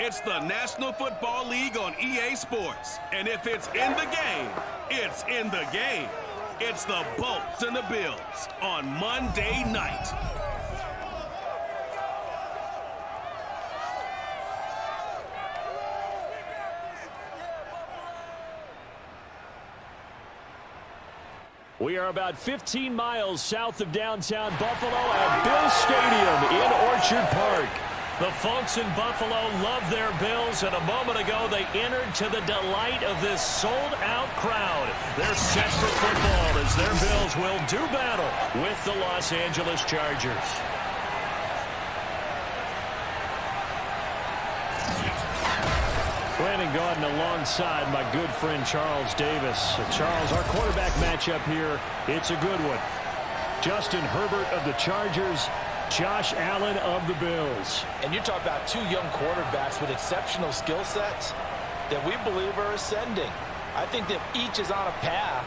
It's the National Football League on EA Sports. And if it's in the game, it's in the game. It's the Bolts and the Bills on Monday night. We are about 15 miles south of downtown Buffalo at Bills Stadium in Orchard Park. The folks in Buffalo love their Bills, and a moment ago they entered to the delight of this sold-out crowd. They're set for football as their Bills will do battle with the Los Angeles Chargers. Brandon Gaudin alongside my good friend Charles Davis. Charles, our quarterback matchup here, it's a good one. Justin Herbert of the Chargers, Josh Allen of the Bills. And you're talking about two young quarterbacks with exceptional skill sets that we believe are ascending. I think that each is on a path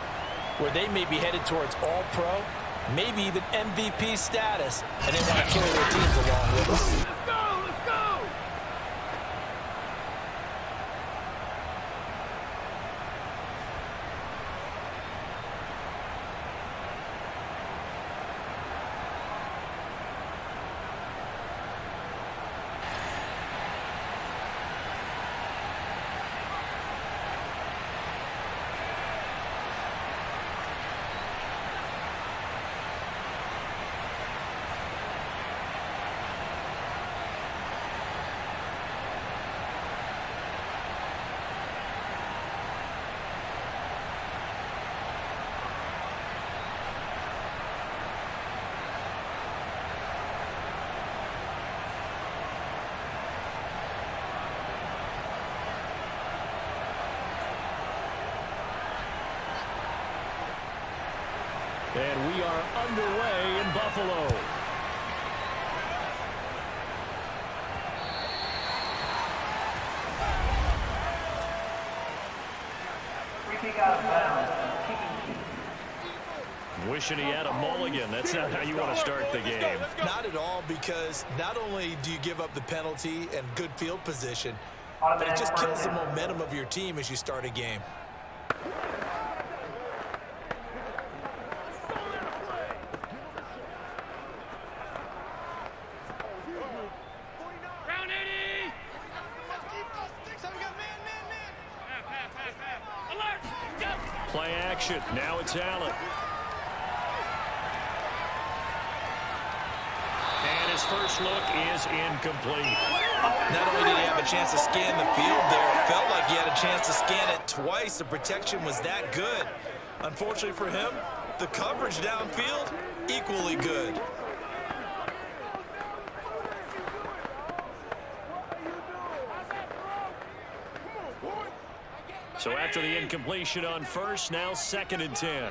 where they may be headed towards All-Pro, maybe even MVP status, and they want to carry their teams along with us. And we are underway in Buffalo. Wishing he had a mulligan. That's not how you want to start the game. Not at all, because not only do you give up the penalty and good field position, but it just kills the momentum of your team as you start a game. Play action. Now it's Allen. And his first look is incomplete. Not only did he have a chance to scan the field there, it felt like he had a chance to scan it twice. The protection was that good. Unfortunately for him, the coverage downfield, equally good. So after the incompletion on first, now 2nd and 10.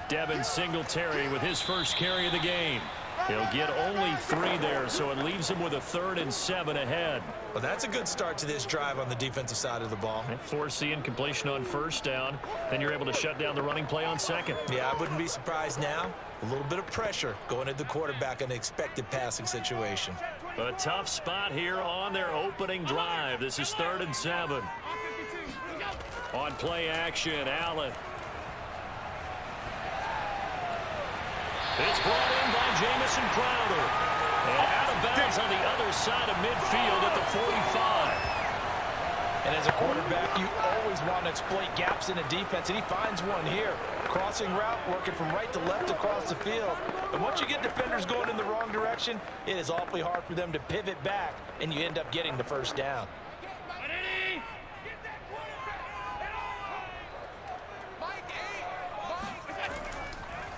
Devin Singletary with his first carry of the game. He'll get only 3 there, so it leaves him with a 3rd and 7 ahead. Well, that's a good start to this drive on the defensive side of the ball. Force the incompletion on first down. Then you're able to shut down the running play on 2nd. Yeah, I wouldn't be surprised now. A little bit of pressure going at the quarterback in an expected passing situation. A tough spot here on their opening drive. This is 3rd and 7. On play action, Allen. It's brought in by Jamison Crowder. And out of bounds on the other side of midfield at the 45. And as a quarterback, you always want to exploit gaps in a defense, and he finds one here. Crossing route, working from right to left across the field. And once you get defenders going in the wrong direction, it is awfully hard for them to pivot back, and you end up getting the first down.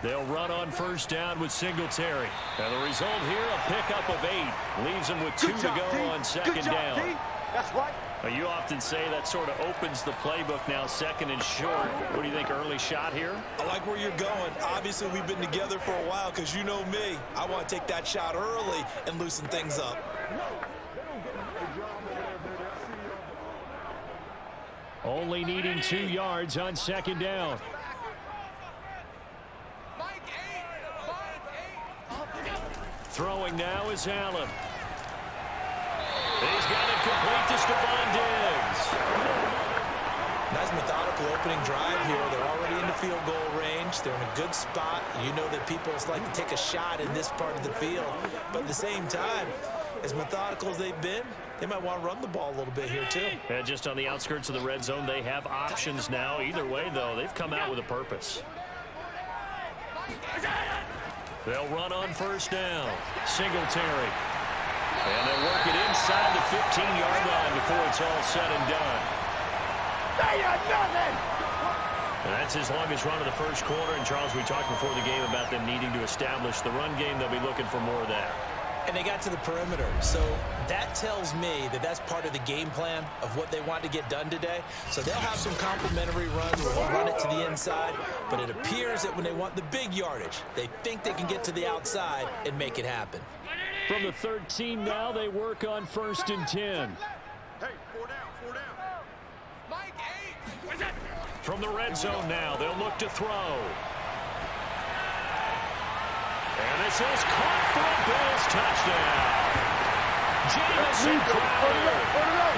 They'll run on first down with Singletary. And the result here, a pickup of 8. Leaves them with 2 to go on 2nd down. That's right. You often say that sort of opens the playbook now, 2nd and short. What do you think, early shot here? I like where you're going. Obviously, we've been together for a while because you know me. I want to take that shot early and loosen things up. Only needing 2 yards on 2nd down. Throwing now is Allen. He's got it complete to Stephon Diggs. Nice methodical opening drive here. They're already in the field goal range. They're in a good spot. You know that people like to take a shot in this part of the field. But at the same time, as methodical as they've been, they might want to run the ball a little bit here too. And just on the outskirts of the red zone, they have options now. Either way, though, they've come out with a purpose. They'll run on first down. Singletary. And they'll work it inside the 15-yard line before it's all said and done. And that's his longest run of the first quarter. And, Charles, we talked before the game about them needing to establish the run game. They'll be looking for more of that. And they got to the perimeter. So that tells me that that's part of the game plan of what they want to get done today. So they'll have some complementary runs where they'll run it to the inside. But it appears that when they want the big yardage, they think they can get to the outside and make it happen. From the 13 now, they work on 1st and 10. Hey, 4 down. Mike, 8. What's that? From the red zone now, they'll look to throw. And this is caught for a Bills touchdown. Jamison Crowder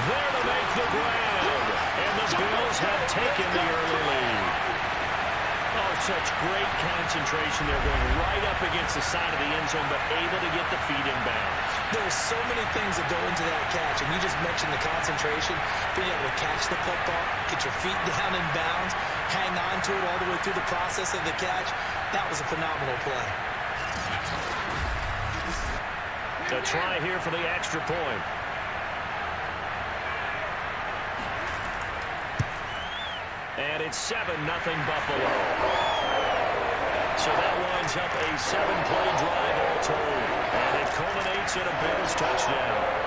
there to make the grab. And the Bills have taken the early lead. Oh, such great concentration. They're going right up against the side of the end zone, but able to get the feet in bounds. There's so many things that go into that catch, and you just mentioned the concentration, being able to catch the football, get your feet down in bounds, hang on to it all the way through the process of the catch. That was a phenomenal play. To try here for the extra point. And it's 7-0 Buffalo. So that winds up a 7-play drive all told. And it culminates in a Bills touchdown.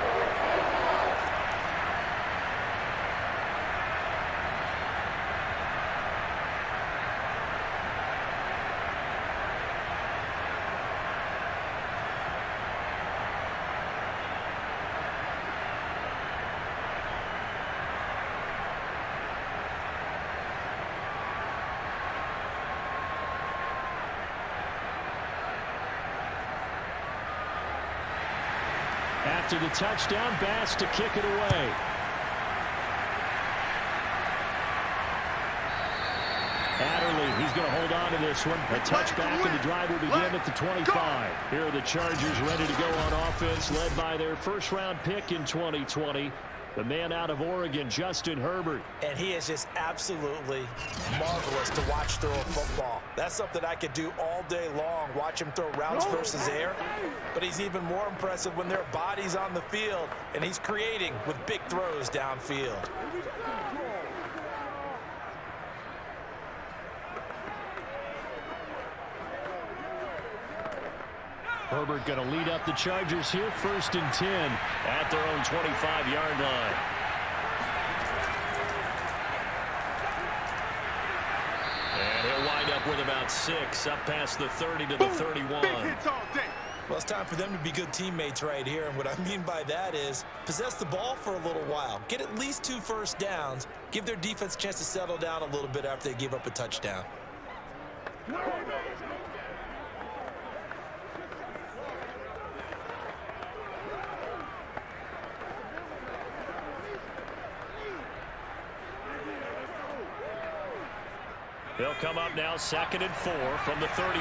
After the touchdown, Bass to kick it away. Adderley, he's going to hold on to this one. A touchback, and the drive will begin at the 25. Here are the Chargers ready to go on offense, led by their first-round pick in 2020, the man out of Oregon, Justin Herbert. And he is just absolutely marvelous to watch throw a football. That's something I could do all day long, watch him throw routes versus air. But he's even more impressive when there are bodies on the field, and he's creating with big throws downfield. Herbert going to lead up the Chargers here, 1st and 10 at their own 25-yard line. And he'll wind up with about 6, up past the 30 to the 31. Well, it's time for them to be good teammates right here, and what I mean by that is possess the ball for a little while, get at least 2 first downs, give their defense a chance to settle down a little bit after they give up a touchdown. They'll come up now, 2nd and 4 from the 31.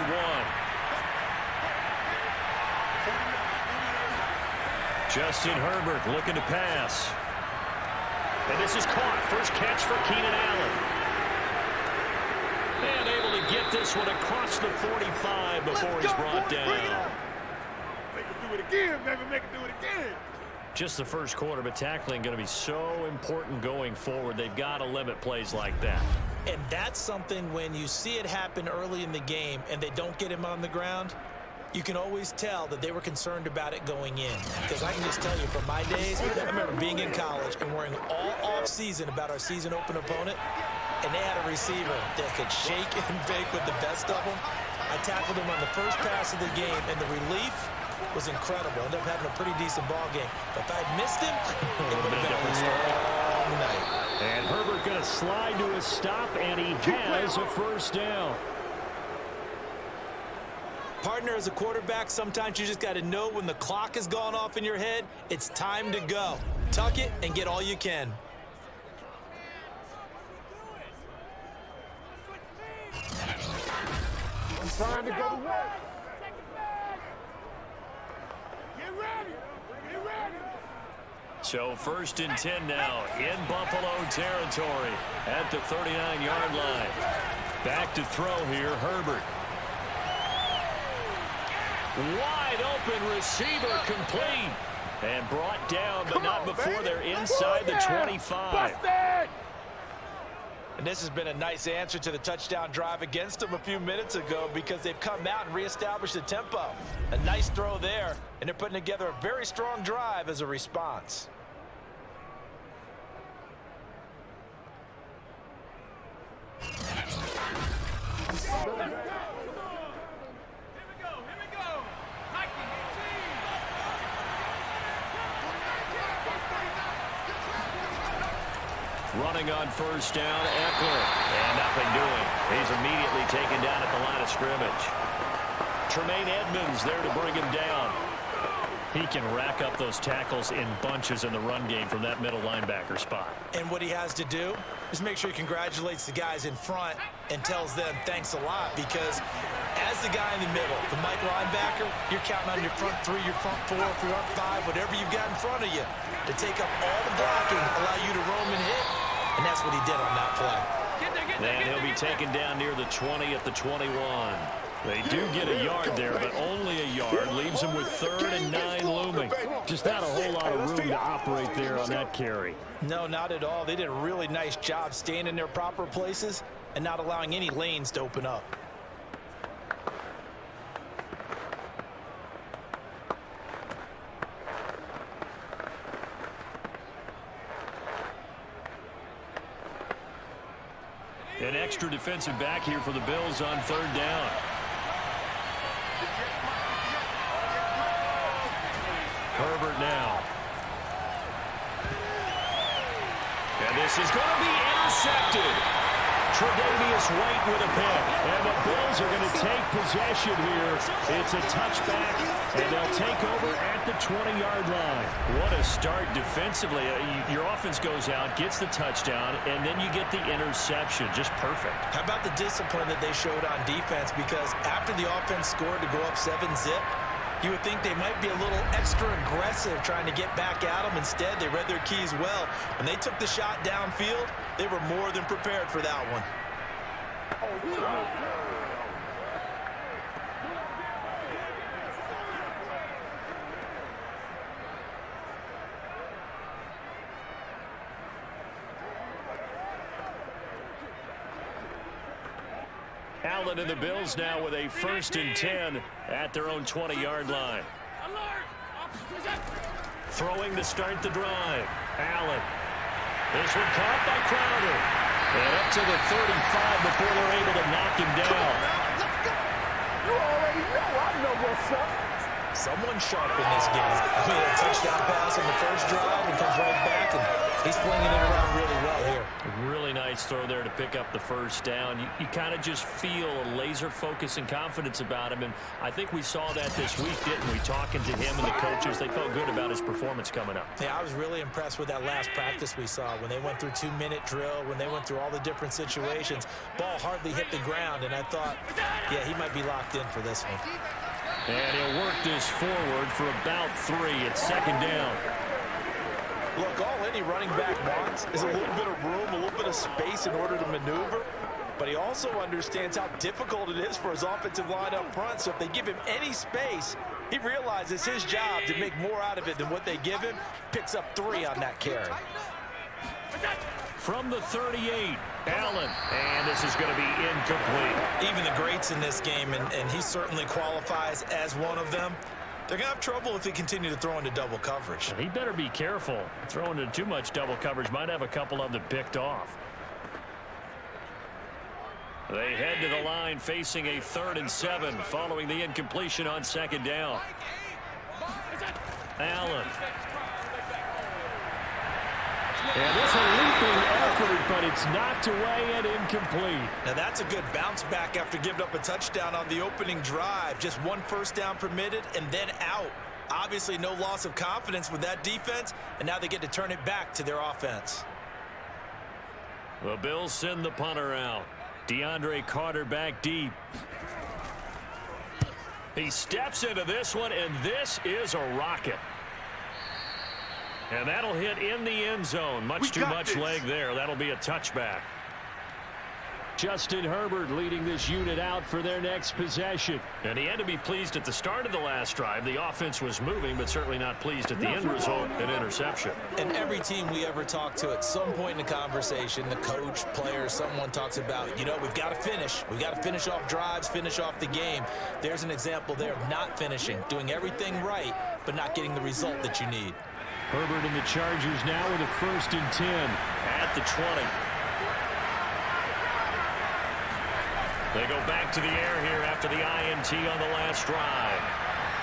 Justin Herbert looking to pass. And this is caught. First catch for Keenan Allen. And able to get this one across the 45 before he's brought down. Make him do it again, baby. Make him do it again. Just the first quarter, but tackling going to be so important going forward. They've got to limit plays like that. And that's something when you see it happen early in the game and they don't get him on the ground, you can always tell that they were concerned about it going in. Because I can just tell you from my days, I remember being in college and worrying all off-season about our season open opponent, and they had a receiver that could shake and bake with the best of them. I tackled him on the first pass of the game, and the relief was incredible. Ended up having a pretty decent ball game. But if I had missed him, it would have been a long night. And Herbert going to slide to a stop, and he has a first down. Partner, as a quarterback, sometimes you just got to know when the clock has gone off in your head, it's time to go. Tuck it and get all you can. I'm trying to go to work. Get ready. Get ready. So 1st and 10 now in Buffalo territory at the 39-yard line. Back to throw here, Herbert. Wide open receiver complete. And brought down, but not before they're inside the 25. And this has been a nice answer to the touchdown drive against them a few minutes ago because they've come out and reestablished the tempo. A nice throw there, and they're putting together a very strong drive as a response. Running on 1st down, Eckler. And nothing doing. He's immediately taken down at the line of scrimmage. Tremaine Edmonds there to bring him down. He can rack up those tackles in bunches in the run game from that middle linebacker spot. And what he has to do is make sure he congratulates the guys in front and tells them thanks a lot, because as the guy in the middle, the Mike linebacker, you're counting on your front 3, your front 4, front 5, whatever you've got in front of you to take up all the blocking, allow you to roam and hit. And that's what he did on that play. And he'll be taken down near the 20 at the 21. They do get a yard there, but only a yard. Leaves them with 3rd and 9 looming. Just not a whole lot of room to operate there on that carry. No, not at all. They did a really nice job staying in their proper places and not allowing any lanes to open up. An extra defensive back here for the Bills on 3rd down. Herbert now. And this is going to be intercepted. Tre'Davious White with a pick. And the Bills are going to take possession here. It's a touchback, and they'll take over at the 20-yard line. What a start defensively. Your offense goes out, gets the touchdown, and then you get the interception. Just perfect. How about the discipline that they showed on defense? Because after the offense scored to go up 7-zip, you would think they might be a little extra aggressive trying to get back at them. Instead, they read their keys well. When they took the shot downfield, they were more than prepared for that one. Allen and the Bills now with a 1st and 10 at their own 20-yard line. Throwing to start the drive. Allen. This one caught by Crowder. And up to the 35 before they're able to knock him down. You already know. I know what's up. Someone sharp in this game. He had a touchdown pass on the first drive and comes right back, and he's flinging it around really well here. Really nice throw there to pick up the 1st down. You kind of just feel a laser focus and confidence about him, and I think we saw that this week, didn't we? Talking to him and the coaches, they felt good about his performance coming up. Yeah, I was really impressed with that last practice we saw when they went through 2-minute drill, when they went through all the different situations. Ball hardly hit the ground, and I thought, yeah, he might be locked in for this one. And he'll work this forward for about 3. It's 2nd down. Look, all any running back wants is a little bit of room, a little bit of space in order to maneuver. But he also understands how difficult it is for his offensive line up front. So if they give him any space, he realizes his job to make more out of it than what they give him. Picks up 3 on that carry. From the 38, Allen, and this is going to be incomplete. Even the greats in this game, and he certainly qualifies as one of them, they're going to have trouble if they continue to throw into double coverage. He better be careful. Throwing into too much double coverage might have a couple of them picked off. They head to the line facing a 3rd and 7 following the incompletion on 2nd down. Allen. And this a leaping effort but it's knocked away and incomplete. Now that's a good bounce back after giving up a touchdown on the opening drive. Just one first down permitted and then out. Obviously no loss of confidence with that defense, and now they get to turn it back to their offense. The Bills send the punter out. DeAndre Carter back deep. He steps into this one, and this is a rocket. And that'll hit in the end zone. Much too much leg there. That'll be a touchback. Justin Herbert leading this unit out for their next possession. And he had to be pleased at the start of the last drive. The offense was moving, but certainly not pleased at the end result, an interception. And every team we ever talk to at some point in the conversation, the coach, player, someone talks about, you know, we've got to finish. We've got to finish off drives, finish off the game. There's an example there of not finishing, doing everything right, but not getting the result that you need. Herbert and the Chargers now with a 1st and 10 at the 20. They go back to the air here after the INT on the last drive.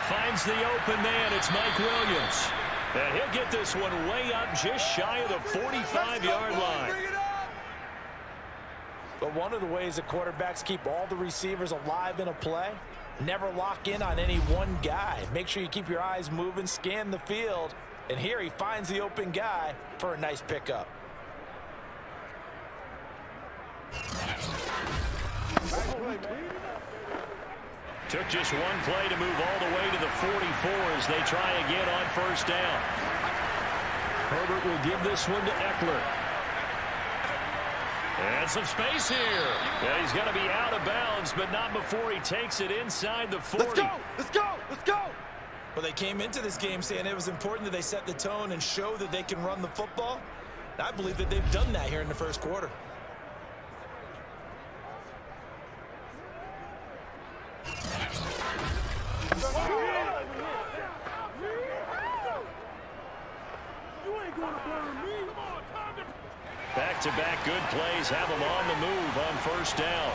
Finds the open man. It's Mike Williams. And he'll get this one way up just shy of the 45-yard line. But one of the ways that quarterbacks keep all the receivers alive in a play, never lock in on any one guy. Make sure you keep your eyes moving, scan the field. And here he finds the open guy for a nice pickup. Took just one play to move all the way to the 44 as they try again on 1st down. Herbert will give this one to Eckler. And some space here. Yeah, he's got to be out of bounds, but not before he takes it inside the 40. Let's go! Let's go! Let's go! Well, they came into this game saying it was important that they set the tone and show that they can run the football. I believe that they've done that here in the first quarter. Back-to-back good plays have them on the move on 1st down.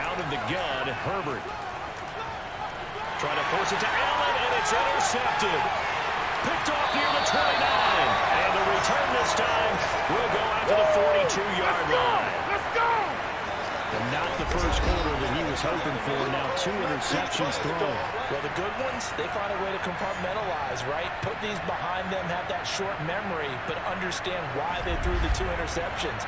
Out of the gun, Herbert. Trying to force it to Allen, and it's intercepted. Picked off near the 29. And the return this time will go out to the 42-yard line. Let's go! And not the first quarter that he was hoping for. Now 2 interceptions thrown. Well, the good ones, they find a way to compartmentalize, right? Put these behind them, have that short memory, but understand why they threw the 2 interceptions.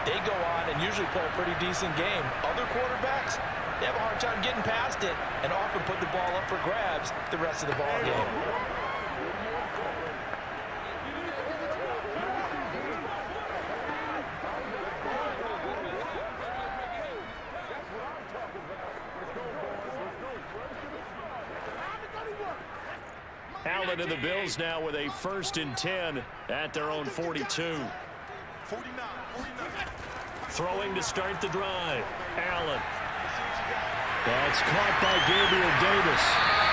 They go on and usually play a pretty decent game. Other quarterbacks, they have a hard time getting past it and often put the ball up for grabs the rest of the ball game. Allen and the Bills now with a 1st and 10 at their own 42. 49. Throwing to start the drive. Allen. That's caught by Gabriel Davis.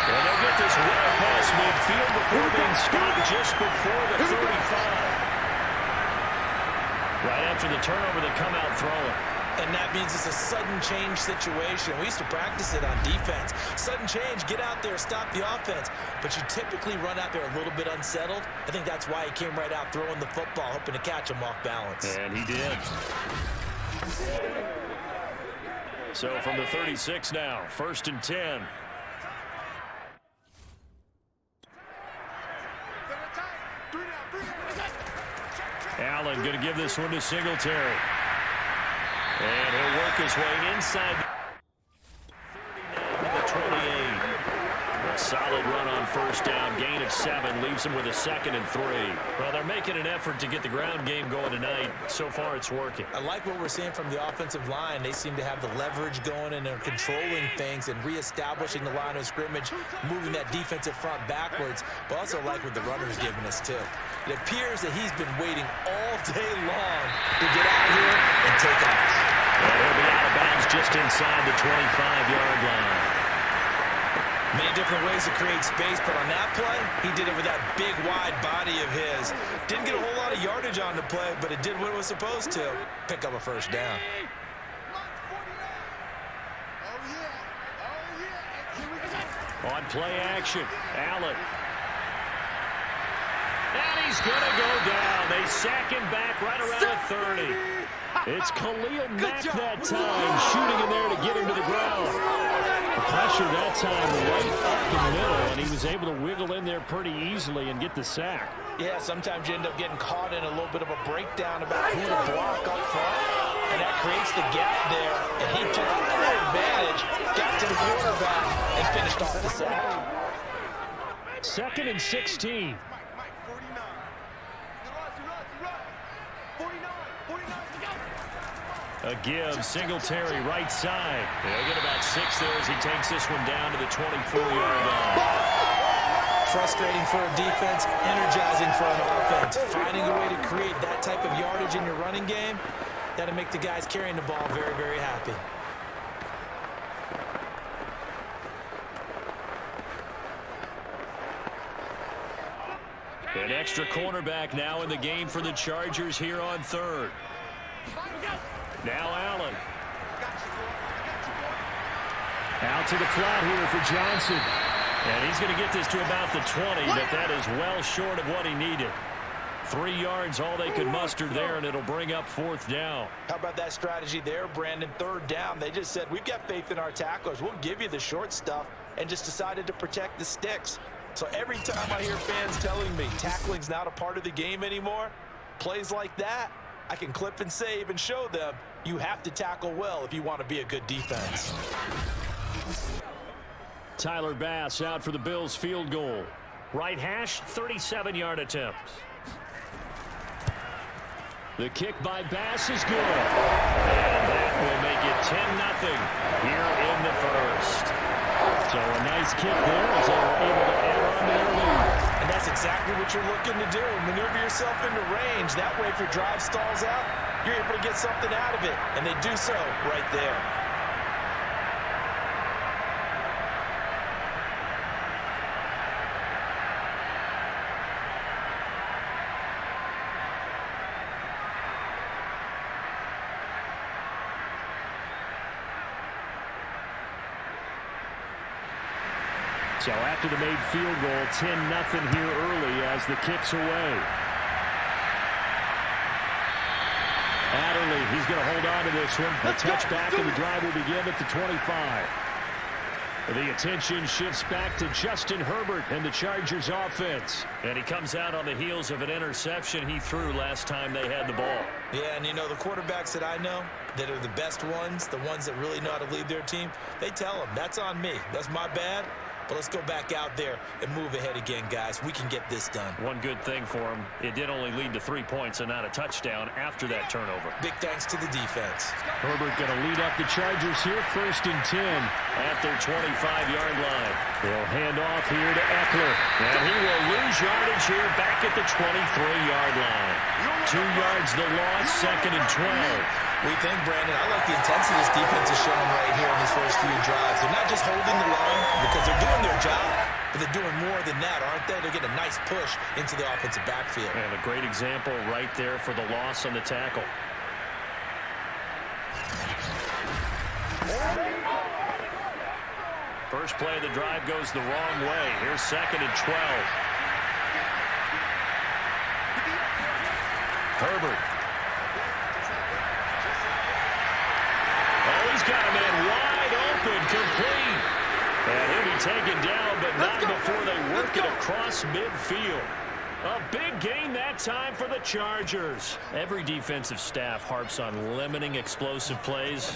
And they'll get this well past midfield before being stopped just before the 35. Right after the turnover, they come out throwing. And that means it's a sudden change situation. We used to practice it on defense. Sudden change, get out there, stop the offense. But you typically run out there a little bit unsettled. I think that's why he came right out throwing the football, hoping to catch him off balance. And he did. So from the 36 now, 1st and 10. Allen going to give this one to Singletary. And he'll work his way inside the 28. A solid run on 1st down. Gain of 7 leaves him with a 2nd and 3. Well, they're making an effort to get the ground game going tonight. So far, it's working. I like what we're seeing from the offensive line. They seem to have the leverage going, and they're controlling things and reestablishing the line of scrimmage, moving that defensive front backwards. But also like what the runner's giving us, too. It appears that he's been waiting all day long to get out here and take off. And he'll be out of bounds just inside the 25-yard line. Many different ways to create space, but on that play, he did it with that big, wide body of his. Didn't get a whole lot of yardage on the play, but it did what it was supposed to. Pick up a 1st down. On play action, Allen. And he's going to go down. They sack him back right around the 30. It's Khalil Mack that time, shooting in there to get him to the ground. The pressure that time right up the middle, and he was able to wiggle in there pretty easily and get the sack. Yeah, sometimes you end up getting caught in a little bit of a breakdown about who to block up front, and that creates the gap there, and he took full advantage, got to the quarterback, and finished off the sack. 2nd and 16. Mike, 49. Run. 49. A give, Singletary right side. They'll get about 6 there as he takes this one down to the 24-yard line. Frustrating for a defense, energizing for an offense. Finding a way to create that type of yardage in your running game, that'll make the guys carrying the ball very, very happy. An extra cornerback now in the game for the Chargers here on 3rd. Now Allen. Out to the flat here for Johnson. And he's going to get this to about the 20, but that is well short of what he needed. 3 yards, all they could muster there, and it'll bring up 4th down. How about that strategy there, Brandon? 3rd down, they just said, we've got faith in our tacklers. We'll give you the short stuff, and just decided to protect the sticks. So every time I hear fans telling me tackling's not a part of the game anymore, plays like that, I can clip and save and show them you have to tackle well if you want to be a good defense. Tyler Bass out for the Bills field goal. Right hash, 37-yard attempt. The kick by Bass is good. And that will make it 10-0 here in the 1st. So a nice kick there as they were able to add on to their lead. And that's exactly what you're looking to do. Maneuver yourself into range. That way if your drive stalls out, you're able to get something out of it. And they do so right there. So after the made field goal, 10-0 here early as the kick's away. Adderley, he's going to hold on to this one. A touchback, and the drive will begin at the 25. The attention shifts back to Justin Herbert and the Chargers offense. And he comes out on the heels of an interception he threw last time they had the ball. Yeah, and you know, the quarterbacks that I know that are the best ones, the ones that really know how to lead their team, they tell them, that's on me. That's my bad. But let's go back out there and move ahead again, guys. We can get this done. One good thing for him, it did only lead to 3 points and not a touchdown after that turnover. Big thanks to the defense. Herbert going to lead up the Chargers here, 1st and 10 at their 25-yard line. They'll hand off here to Eckler, and he will lose yardage here back at the 23-yard line. 2 yards the loss, 2nd and 12. We think, Brandon, I like the intensity this defense is showing right here in these first few drives. They're not just holding the line because they're doing their job, but they're doing more than that, aren't they? They're getting a nice push into the offensive backfield. And a great example right there for the loss on the tackle. First play of the drive goes the wrong way. Here's 2nd and 12. Herbert. Oh, he's got a man wide open, complete. And he'll be taken down, but not before they work it across midfield. A big gain that time for the Chargers. Every defensive staff harps on limiting explosive plays.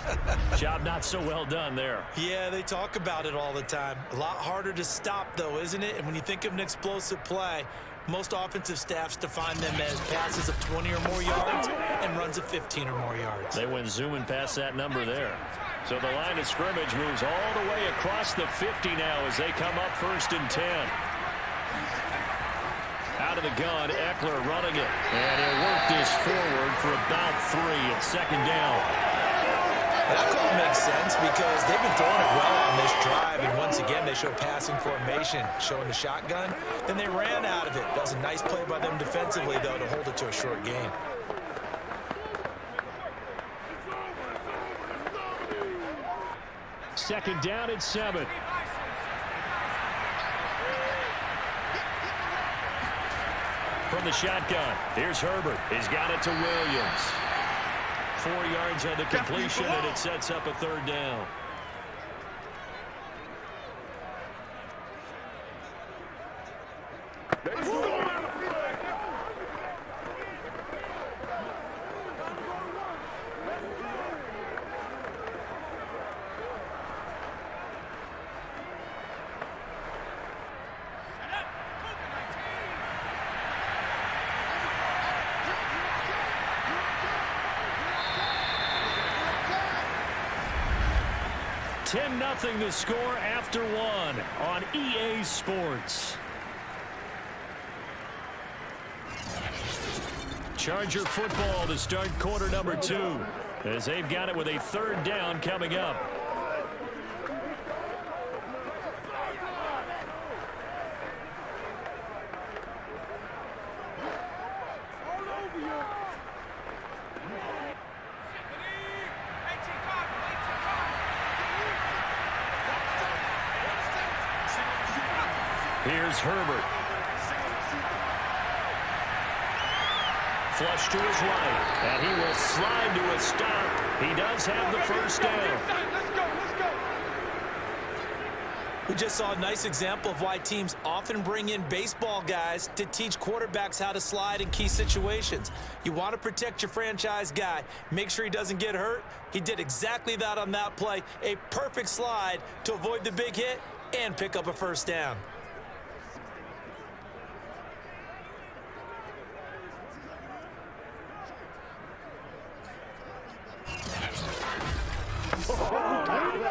Job not so well done there. Yeah, they talk about it all the time. A lot harder to stop, though, isn't it? And when you think of an explosive play, most offensive staffs define them as passes of 20 or more yards and runs of 15 or more yards. They went zooming past that number there. So the line of scrimmage moves all the way across the 50 now as they come up 1st and 10. Out of the gun, Eckler running it. And he'll work this forward for about 3 at 2nd down. That call makes sense because they've been throwing it well on this drive. And once again, they show passing formation, showing the shotgun. Then they ran out of it. That was a nice play by them defensively, though, to hold it to a short game. Second down and 7. From from the shotgun. Here's Herbert. He's got it to Williams. 4 yards on the completion, and it sets up a third down. Nothing to score after 1 on EA Sports. Charger football to start quarter number 2 as they've got it with a third down coming up. Here's Herbert. Flush to his right, and he will slide to a stop. He does have the first down. Let's go. We just saw a nice example of why teams often bring in baseball guys to teach quarterbacks how to slide in key situations. You want to protect your franchise guy. Make sure he doesn't get hurt. He did exactly that on that play. A perfect slide to avoid the big hit and pick up a first down.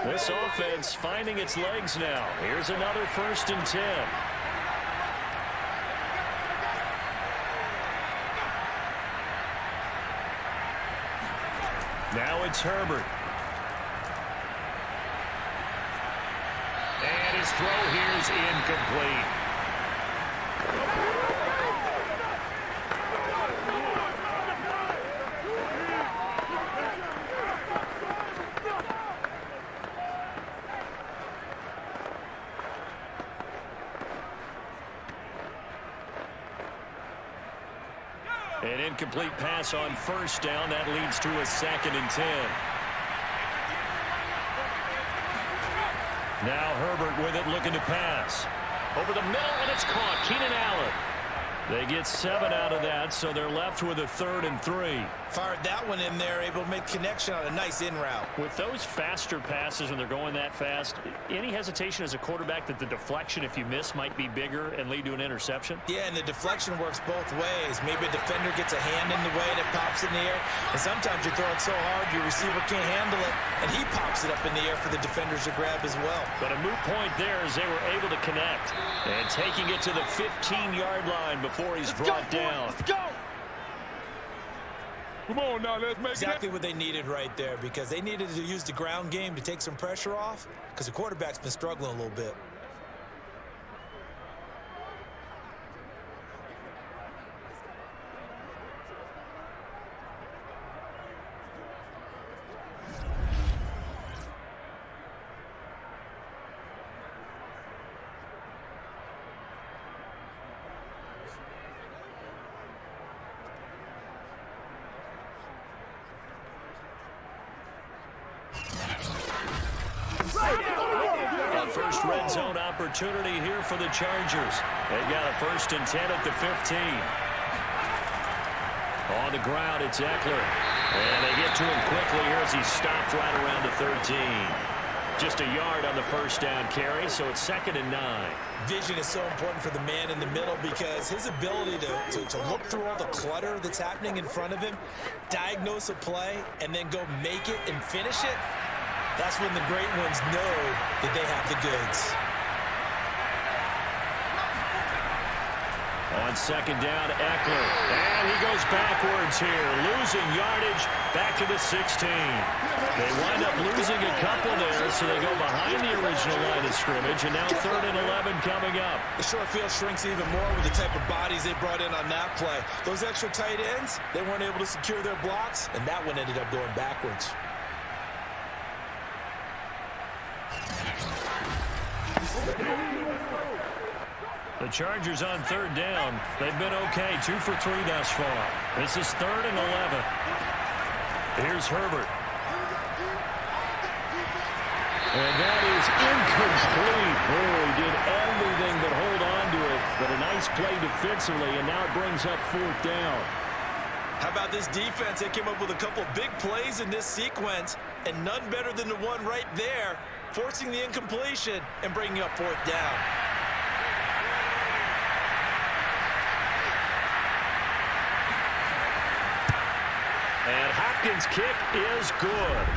This offense finding its legs now. Here's another 1st and 10. Now it's Herbert. And his throw here is incomplete. An incomplete pass on first down. That leads to a 2nd and 10. Now Herbert with it, looking to pass. Over the middle, and it's caught. Keenan Allen. They get 7 out of that, so they're left with a 3rd and 3. Fired that one in there, able to make connection on a nice in route. With those faster passes when they're going that fast, any hesitation as a quarterback that the deflection, if you miss, might be bigger and lead to an interception? Yeah, and the deflection works both ways. Maybe a defender gets a hand in the way and it pops in the air. And sometimes you throw it so hard your receiver can't handle it, and he pops it up in the air for the defenders to grab as well. But a moot point there as they were able to connect. And taking it to the 15-yard line before he's brought down. Let's go. Come on now, let's make Exactly what they needed right there, because they needed to use the ground game to take some pressure off, because the quarterback's been struggling a little bit. First red zone opportunity here for the Chargers. They've got a 1st and 10 at the 15. On the ground, it's Eckler. And they get to him quickly here as he stopped right around the 13. Just a yard on the first down carry, so it's 2nd and 9. Vision is so important for the man in the middle, because his ability to look through all the clutter that's happening in front of him, diagnose a play, and then go make it and finish it, that's when the great ones know that they have the goods. On 2nd down, Eckler. And he goes backwards here, losing yardage back to the 16. They wind up losing a couple there, so they go behind the original line of scrimmage, and now 3rd and 11 coming up. The short field shrinks even more with the type of bodies they brought in on that play. Those extra tight ends, they weren't able to secure their blocks, and that one ended up going backwards. The Chargers on third down. They've been okay, 2 for 3 thus far. This is 3rd and 11. Here's Herbert. And that is incomplete. Boy, he did everything but hold on to it. But a nice play defensively, and now it brings up 4th down. How about this defense? They came up with a couple of big plays in this sequence, and none better than the one right there, forcing the incompletion and bringing up 4th down. And Hopkins' kick is good.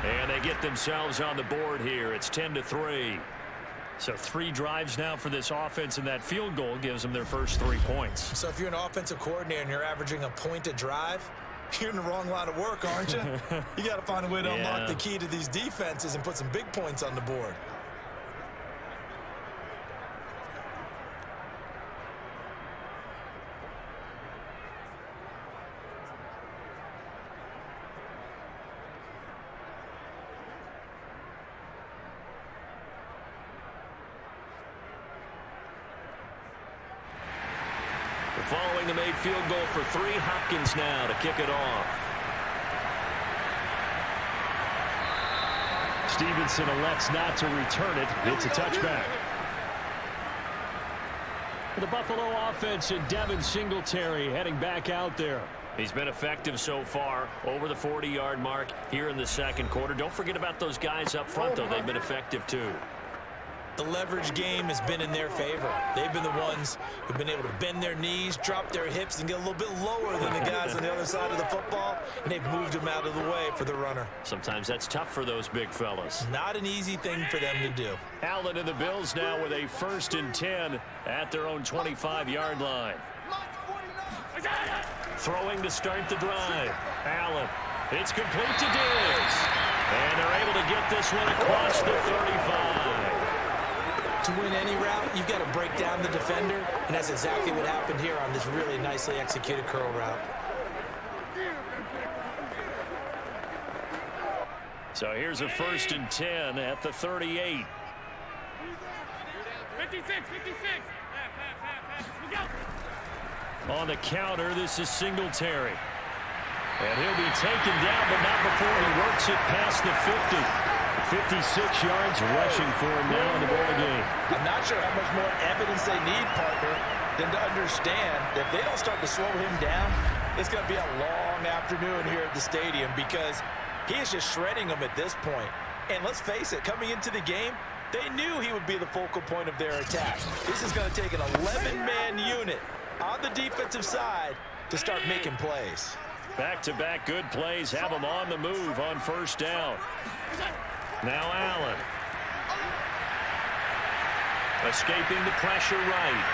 And they get themselves on the board here. It's 10-3. So 3 drives now for this offense, and that field goal gives them their first 3 points. So if you're an offensive coordinator and you're averaging a point a drive, you're in the wrong line of work, aren't you? You got to find a way to unlock the key to these defenses and put some big points on the board. Following the made field goal for 3, Hopkins now to kick it off. Stevenson elects not to return it. It's a touchback. The Buffalo offense and Devin Singletary heading back out there. He's been effective so far, over the 40-yard mark here in the second quarter. Don't forget about those guys up front, though. They've been effective, too. The leverage game has been in their favor. They've been the ones who've been able to bend their knees, drop their hips, and get a little bit lower than the guys on the other side of the football, and they've moved them out of the way for the runner. Sometimes that's tough for those big fellas. Not an easy thing for them to do. Allen and the Bills now with a 1st and 10 at their own 25-yard line. Throwing to start the drive. Allen. It's complete to Diggs. And they're able to get this one across the 35. To win any route, you've got to break down the defender, and that's exactly what happened here on this really nicely executed curl route. So here's a 1st and 10 at the 38. 56. On the counter, this is Singletary. And he'll be taken down, but not before he works it past the 50. 56 yards rushing for him now in the ball game. I'm not sure how much more evidence they need, partner, than to understand that if they don't start to slow him down, it's going to be a long afternoon here at the stadium because he is just shredding them at this point. And let's face it, coming into the game, they knew he would be the focal point of their attack. This is going to take an 11-man unit on the defensive side to start making plays. Back-to-back good plays have him on the move on 1st down. Now Allen. Escaping the pressure right.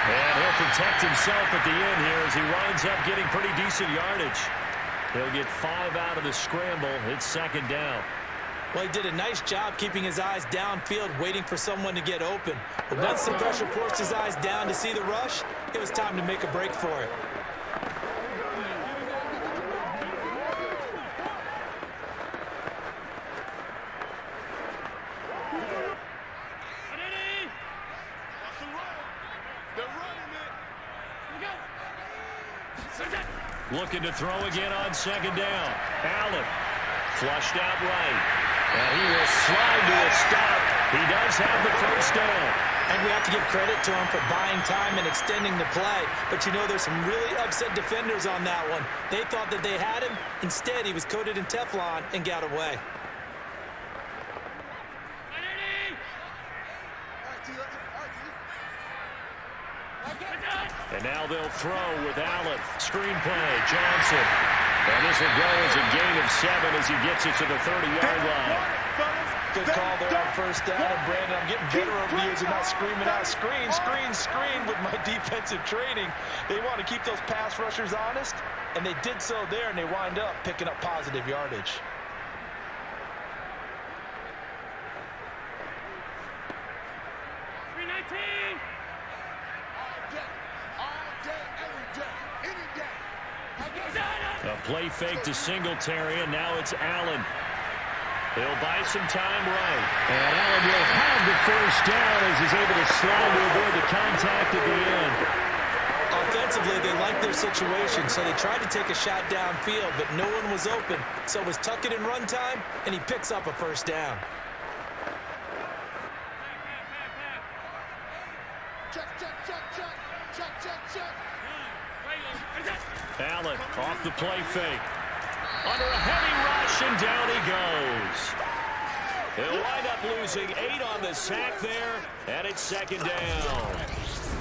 And he'll protect himself at the end here as he winds up getting pretty decent yardage. He'll get 5 out of the scramble. It's 2nd down. Well, he did a nice job keeping his eyes downfield, waiting for someone to get open. But once the pressure forced his eyes down to see the rush, it was time to make a break for it. Looking to throw again on 2nd down. Allen flushed out right. And he will slide to a stop. He does have the 1st down. And we have to give credit to him for buying time and extending the play. But you know, there's some really upset defenders on that one. They thought that they had him. Instead, he was coated in Teflon and got away. And now they'll throw with Allen. Screen play, Johnson. And this will go as a gain of 7 as he gets it to the 30-yard line. Good call there on 1st down. And Brandon, I'm getting better over the years of not screaming out, screen, screen, screen with my defensive training. They want to keep those pass rushers honest, and they did so there, and they wind up picking up positive yardage. A play fake to Singletary, and now it's Allen. He'll buy some time right. And Allen will have the first down as he's able to slide to avoid the contact at the end. Offensively, they liked their situation, so they tried to take a shot downfield, but no one was open. So it was tuck it in run time, and he picks up a first down. Allen off the play fake. Under a heavy rush, and down he goes. He'll wind up losing 8 on the sack there, and it's second down.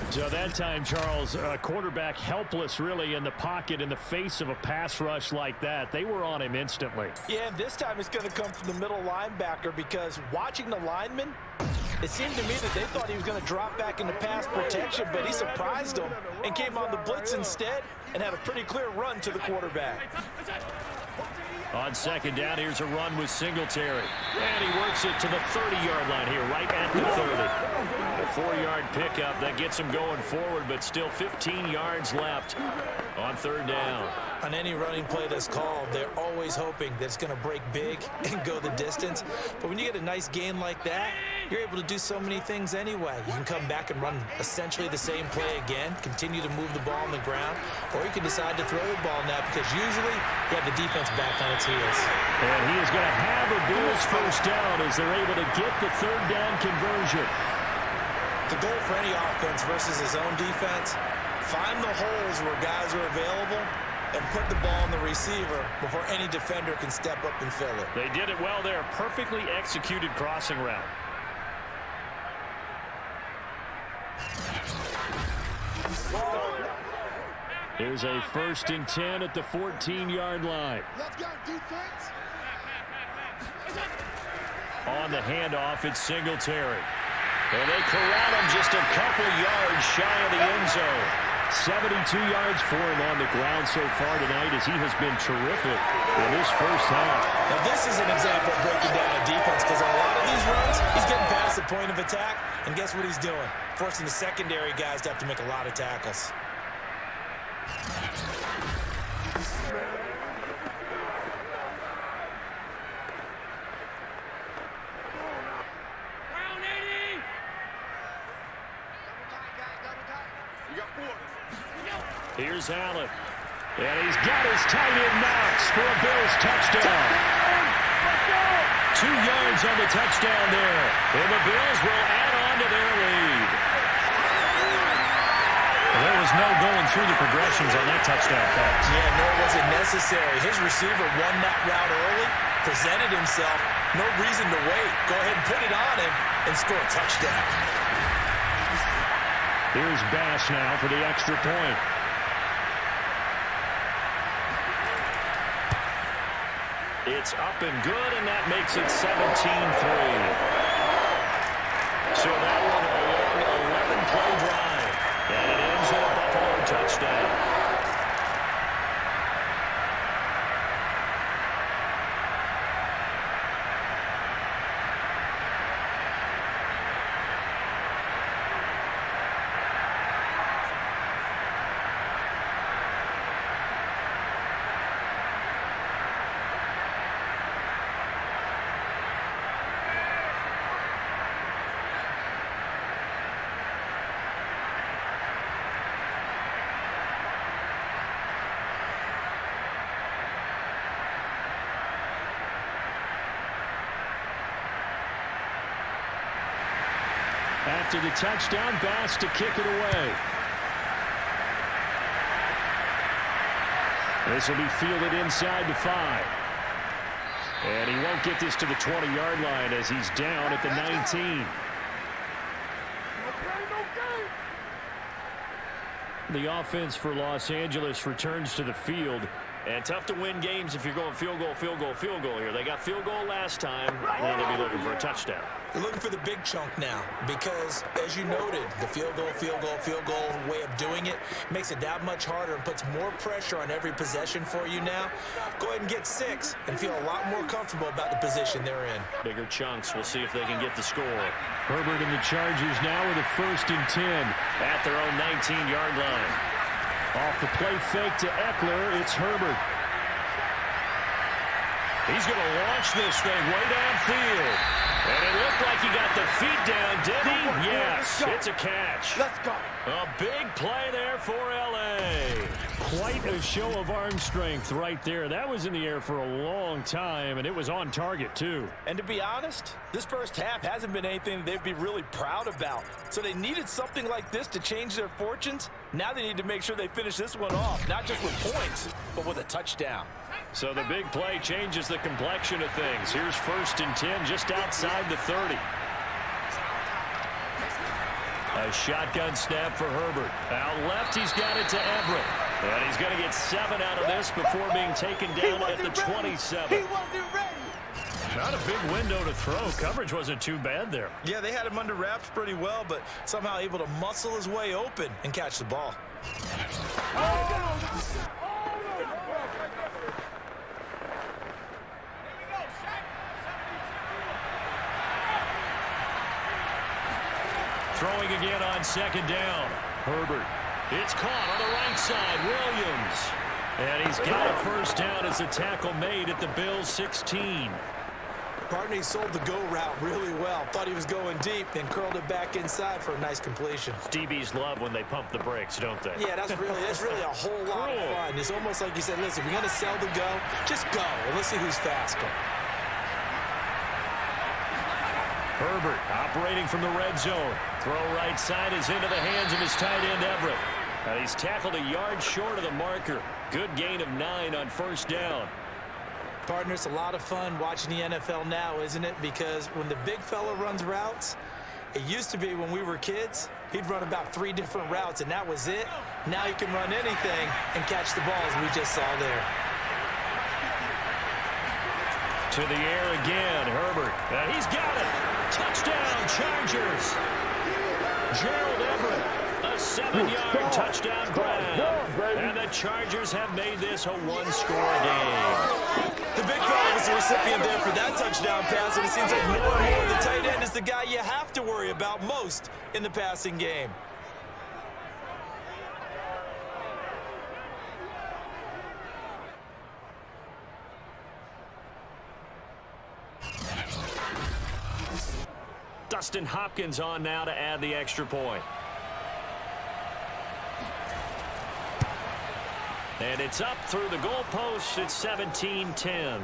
So that time, Charles, quarterback helpless really in the pocket in the face of a pass rush like that. They were on him instantly. Yeah, and this time it's going to come from the middle linebacker because watching the lineman, it seemed to me that they thought he was going to drop back into pass protection, but he surprised them and came on the blitz instead and had a pretty clear run to the quarterback. On second down, here's a run with Singletary. And he works it to the 30-yard line here, right at the 30. A 4-yard pickup that gets him going forward, but still 15 yards left on third down. On any running play that's called, they're always hoping that it's going to break big and go the distance. But when you get a nice gain like that, you're able to do so many things anyway. You can come back and run essentially the same play again, continue to move the ball on the ground, or you can decide to throw the ball now because usually you have the defense back on its heels. And he is going to have a Bills first down as they're able to get the third down conversion. The goal for any offense versus his own defense, find the holes where guys are available and put the ball on the receiver before any defender can step up and fill it. They did it well there. Perfectly executed crossing route. Here's a 1st and 10 at the 14-yard line. Let's go, defense. On the handoff, it's Singletary. And they corral him just a couple yards shy of the end zone. 72 yards for him on the ground so far tonight as he has been terrific in this first half. Now this is an example of breaking down a defense because on a lot of these runs, he's getting past the point of attack, and guess what he's doing? Forcing the secondary guys to have to make a lot of tackles. Here's Allen. And he's got his tight end Knox for a Bills touchdown. 2 yards on the touchdown there. And the Bills will add on to their lead. There was no going through the progressions on that touchdown pass. Yeah, nor was it necessary. His receiver won that route early, presented himself. No reason to wait. Go ahead and put it on him and score a touchdown. Here's Bass now for the extra point. It's up and good, and that makes it 17-3. So that one a long 11-play drive, and it ends in a Buffalo touchdown. After the touchdown, Bass to kick it away. This will be fielded inside the 5. And he won't get this to the 20-yard line as he's down at the 19. The offense for Los Angeles returns to the field. And tough to win games if you're going field goal, field goal, field goal here. They got field goal last time, and they'll be looking for a touchdown. They're looking for the big chunk now because, as you noted, the field goal way of doing it makes it that much harder and puts more pressure on every possession for you now. Go ahead and get 6 and feel a lot more comfortable about the position they're in. Bigger chunks. We'll see if they can get the score. Herbert and the Chargers now with a 1st and 10 at their own 19-yard line. Off the play fake to Eckler, it's Herbert. He's going to launch this thing way downfield. And it looked like he got the feet down, did he? Yes, it's a catch. Let's go. A big play there for L.A. Quite a show of arm strength right there. That was in the air for a long time, and it was on target, too. And to be honest, this first half hasn't been anything they'd be really proud about. So they needed something like this to change their fortunes. Now they need to make sure they finish this one off, not just with points, but with a touchdown. So the big play changes the complexion of things. Here's 1st and 10 just outside the 30. A shotgun snap for Herbert. Out left, he's got it to Everett. And he's going to get 7 out of this before being taken down at the 27. He wasn't ready. Not a big window to throw. Coverage wasn't too bad there. Yeah, they had him under wraps pretty well, but somehow able to muscle his way open and catch the ball. Throwing again on 2nd down. Herbert. It's caught on the right side. Williams. And he's got a 1st down as a tackle made at the Bills' 16. Partner, he sold the go route really well. Thought he was going deep, then curled it back inside for a nice completion. DBs love when they pump the brakes, don't they? Yeah, that's really a whole lot of fun. It's almost like you said, listen, we're going to sell the go. Just go, and let's see who's faster. Herbert operating from the red zone. Throw right side is into the hands of his tight end, Everett. And he's tackled a yard short of the marker. Good gain of 9 on 1st down. Partner, it's a lot of fun watching the NFL now, isn't it? Because when the big fella runs routes, it used to be when we were kids, he'd run about 3 different routes, and that was it. Now he can run anything and catch the ball, as we just saw there. To the air again, Herbert. And he's got it. Touchdown, Chargers. Gerald Everett, a 7-yard touchdown grab. And the Chargers have made this a 1-score game. The big fella was the recipient there for that touchdown pass, and it seems like more and more the tight end is the guy you have to worry about most in the passing game. Dustin Hopkins on now to add the extra point. And it's up through the goalposts. It's 17-10.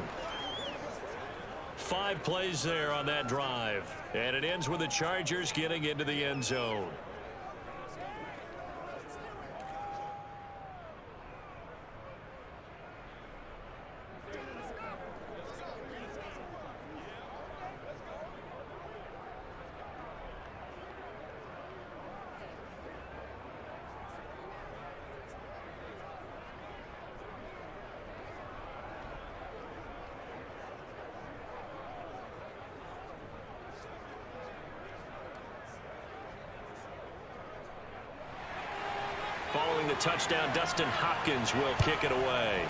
5 plays there on that drive. And it ends with the Chargers getting into the end zone. Following the touchdown, Dustin Hopkins will kick it away.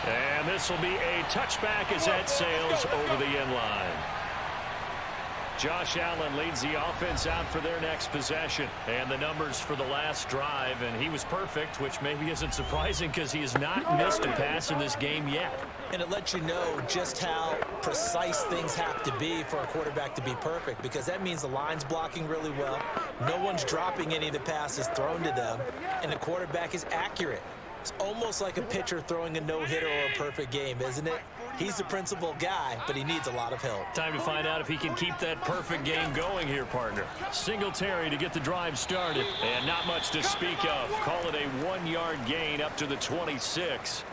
And this will be a touchback as that sails over the end line. Josh Allen leads the offense out for their next possession. And the numbers for the last drive, and he was perfect, which maybe isn't surprising because he has not missed a pass in this game yet. And it lets you know just how precise things have to be for a quarterback to be perfect, because that means the line's blocking really well, no one's dropping any of the passes thrown to them, and the quarterback is accurate. It's almost like a pitcher throwing a no-hitter or a perfect game, isn't it? He's the principal guy, but he needs a lot of help. Time to find out if he can keep that perfect game going here, partner. Singletary to get the drive started, and not much to speak of. Call it a 1-yard gain up to the 26.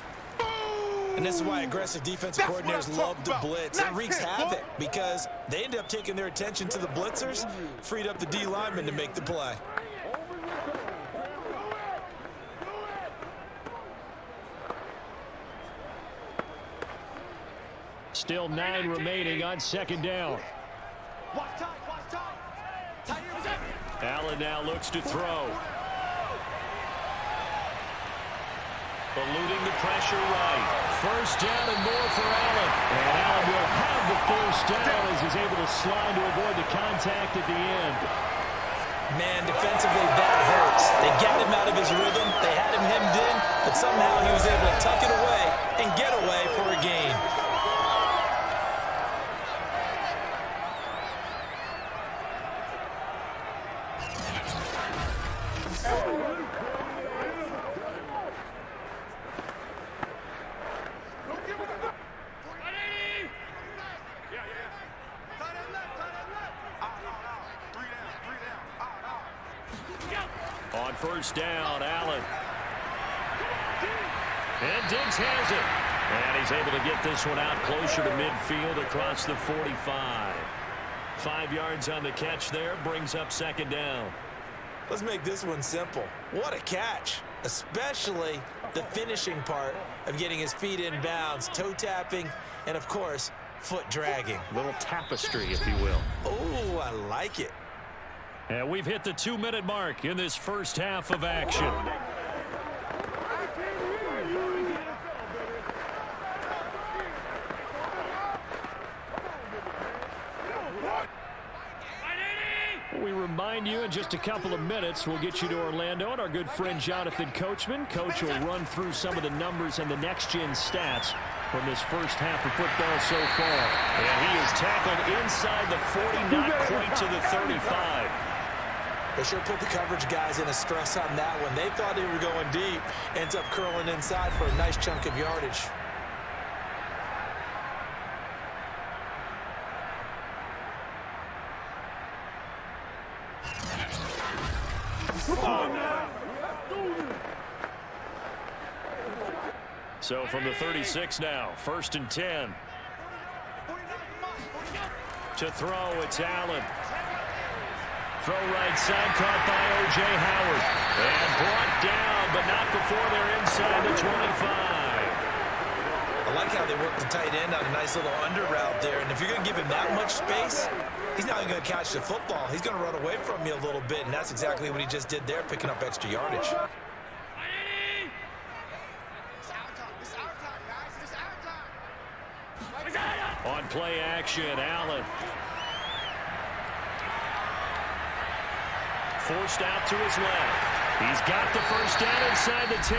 And this is why aggressive defensive coordinators love to blitz. It wreaks havoc because they end up taking their attention to the blitzers, freed up the D lineman to make the play. Still 9 remaining on 2nd down. Allen now looks to throw. Eluding the pressure right. 1st down and more for Allen. And Allen will have the 1st down as he's able to slide to avoid the contact at the end. Man, defensively, that hurts. They got him out of his rhythm. They had him hemmed in, but somehow he was able to tuck it away and get away for a gain. On first down, Allen. And Diggs has it. And he's able to get this one out closer to midfield across the 45. 5 yards on the catch there, brings up second down. Let's make this one simple. What a catch, especially the finishing part of getting his feet in bounds, toe tapping, and of course, foot dragging. Little tapestry, if you will. Oh, I like it. And we've hit the 2-minute mark in this first half of action. We remind you in just a couple of minutes, we'll get you to Orlando and our good friend Jonathan Coachman. Coach will run through some of the numbers and the next-gen stats from this first half of football so far. And he is tackled inside the 40, not quite to the 35. They sure put the coverage guys in a stress on that one. They thought they were going deep. Ends up curling inside for a nice chunk of yardage. So from the 36 now, 1st and 10. To throw, it's Allen. Throw right side, caught by O.J. Howard. And brought down, but not before they're inside the 25. I like how they work the tight end on a nice little under route there. And if you're going to give him that much space, he's not even going to catch the football. He's going to run away from you a little bit, and that's exactly what he just did there, picking up extra yardage. On play action, Allen. Forced out to his left. He's got the first down inside the 10.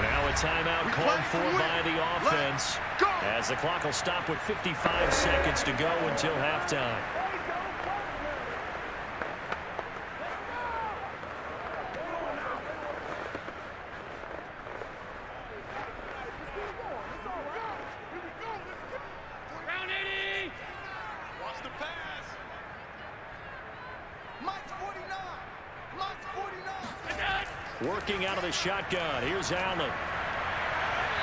Now a timeout called for by the offense, as the clock will stop with 55 seconds to go until halftime. Working out of the shotgun. Here's Allen.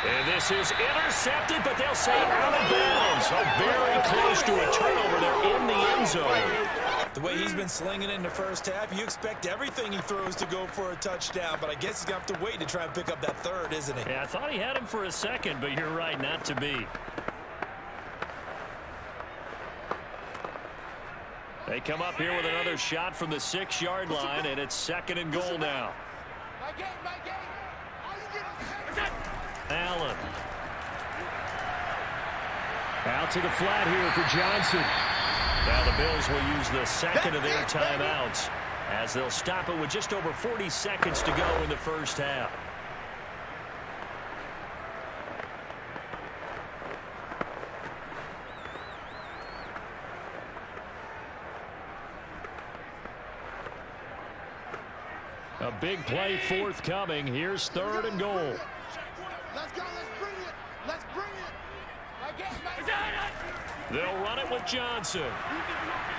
And this is intercepted, but they'll say out of bounds. So very close to a turnover there in the end zone. The way he's been slinging in the first half, you expect everything he throws to go for a touchdown, but I guess he's going to have to wait to try and pick up that third, isn't he? Yeah, I thought he had him for a second, but you're right, not to be. They come up here with another shot from the 6-yard line, and it's 2nd and goal now. Allen. Out to the flat here for Johnson. Now the Bills will use the second of their timeouts, as they'll stop it with just over 40 seconds to go in the first half. A big play forthcoming. Here's 3rd and goal. Let's go. Let's bring it. Let's bring it. They'll run it with Johnson.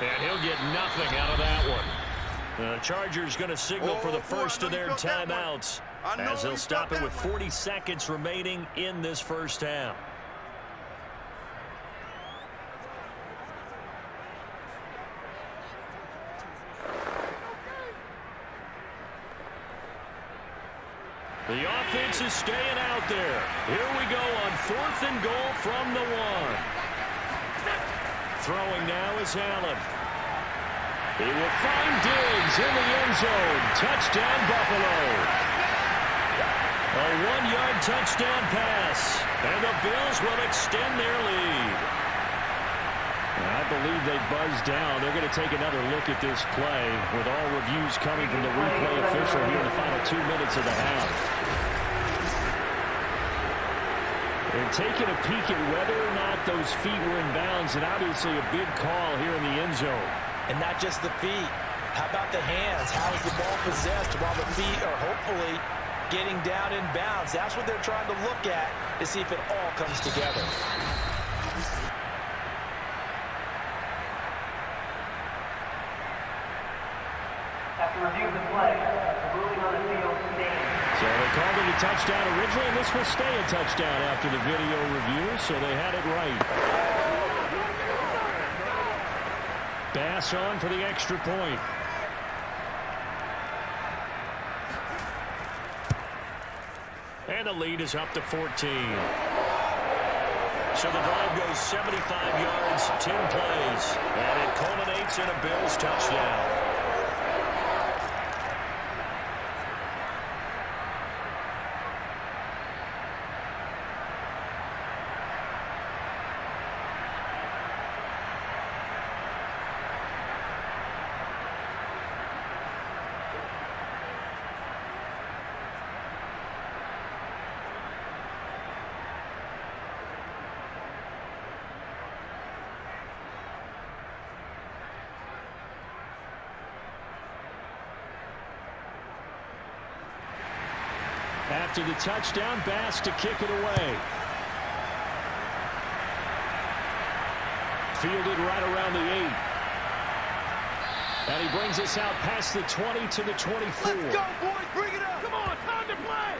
And he'll get nothing out of that one. The Chargers going to signal for the first of their timeouts, as they'll stop it with 40 seconds remaining in this first half. The offense is staying out there. Here we go on 4th and goal from the 1. Throwing now is Allen. He will find Diggs in the end zone. Touchdown, Buffalo. A 1-yard touchdown pass, and the Bills will extend their lead. I believe they buzzed down. They're going to take another look at this play with all reviews coming from the replay official here in the final 2 minutes of the half. They're taking a peek at whether or not those feet were in bounds, and obviously a big call here in the end zone. And not just the feet. How about the hands? How is the ball possessed while the feet are hopefully getting down in bounds? That's what they're trying to look at to see if it all comes together. After reviewing the play, the ruling on the field stands. So they called it a touchdown originally, and this will stay a touchdown after the video review, so they had it right. Bass on for the extra point. And the lead is up to 14. So the drive goes 75 yards, 10 plays, and it culminates in a Bills touchdown. After the touchdown, Bass to kick it away. Fielded right around the 8. And he brings us out past the 20 to the 24. Let's go, boys. Bring it up. Come on, time to play.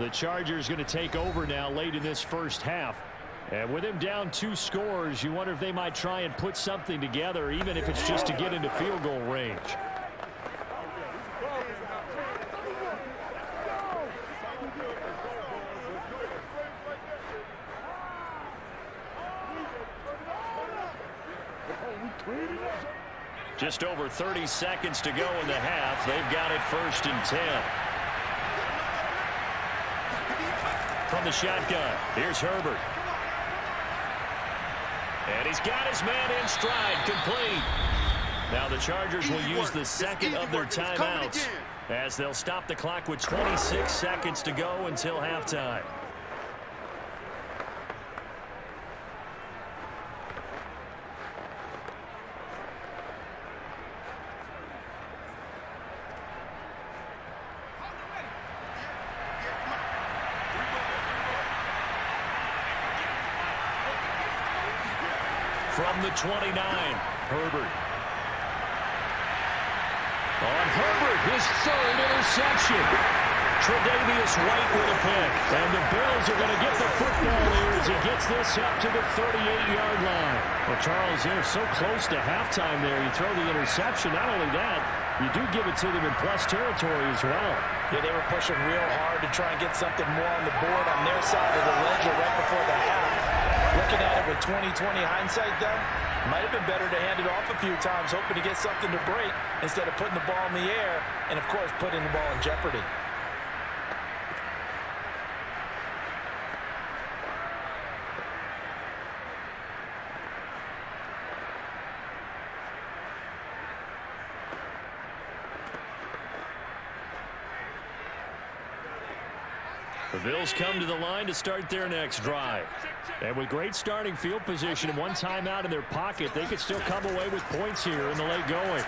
The Chargers going to take over now late in this first half. And with him down 2 scores, you wonder if they might try and put something together, even if it's just to get into field goal range. Just over 30 seconds to go in the half. They've got it 1st and 10. From the shotgun, here's Herbert. And he's got his man in stride, complete. Now the Chargers will use the second of their timeouts as they'll stop the clock with 26 seconds to go until halftime. From the 29, Herbert. On Herbert, his 3rd interception. Tre'Davious White with a pick. And the Bills are going to get the football here as he gets this up to the 38-yard line. Well, Charles, they're so close to halftime there. You throw the interception. Not only that, you do give it to them in plus territory as well. Yeah, they were pushing real hard to try and get something more on the board on their side of the ledger right before the half. Looking at it with 20/20 hindsight, though, might have been better to hand it off a few times, hoping to get something to break instead of putting the ball in the air and, of course, putting the ball in jeopardy. The Bills come to the line to start their next drive. And with great starting field position and one timeout in their pocket, they could still come away with points here in the late going.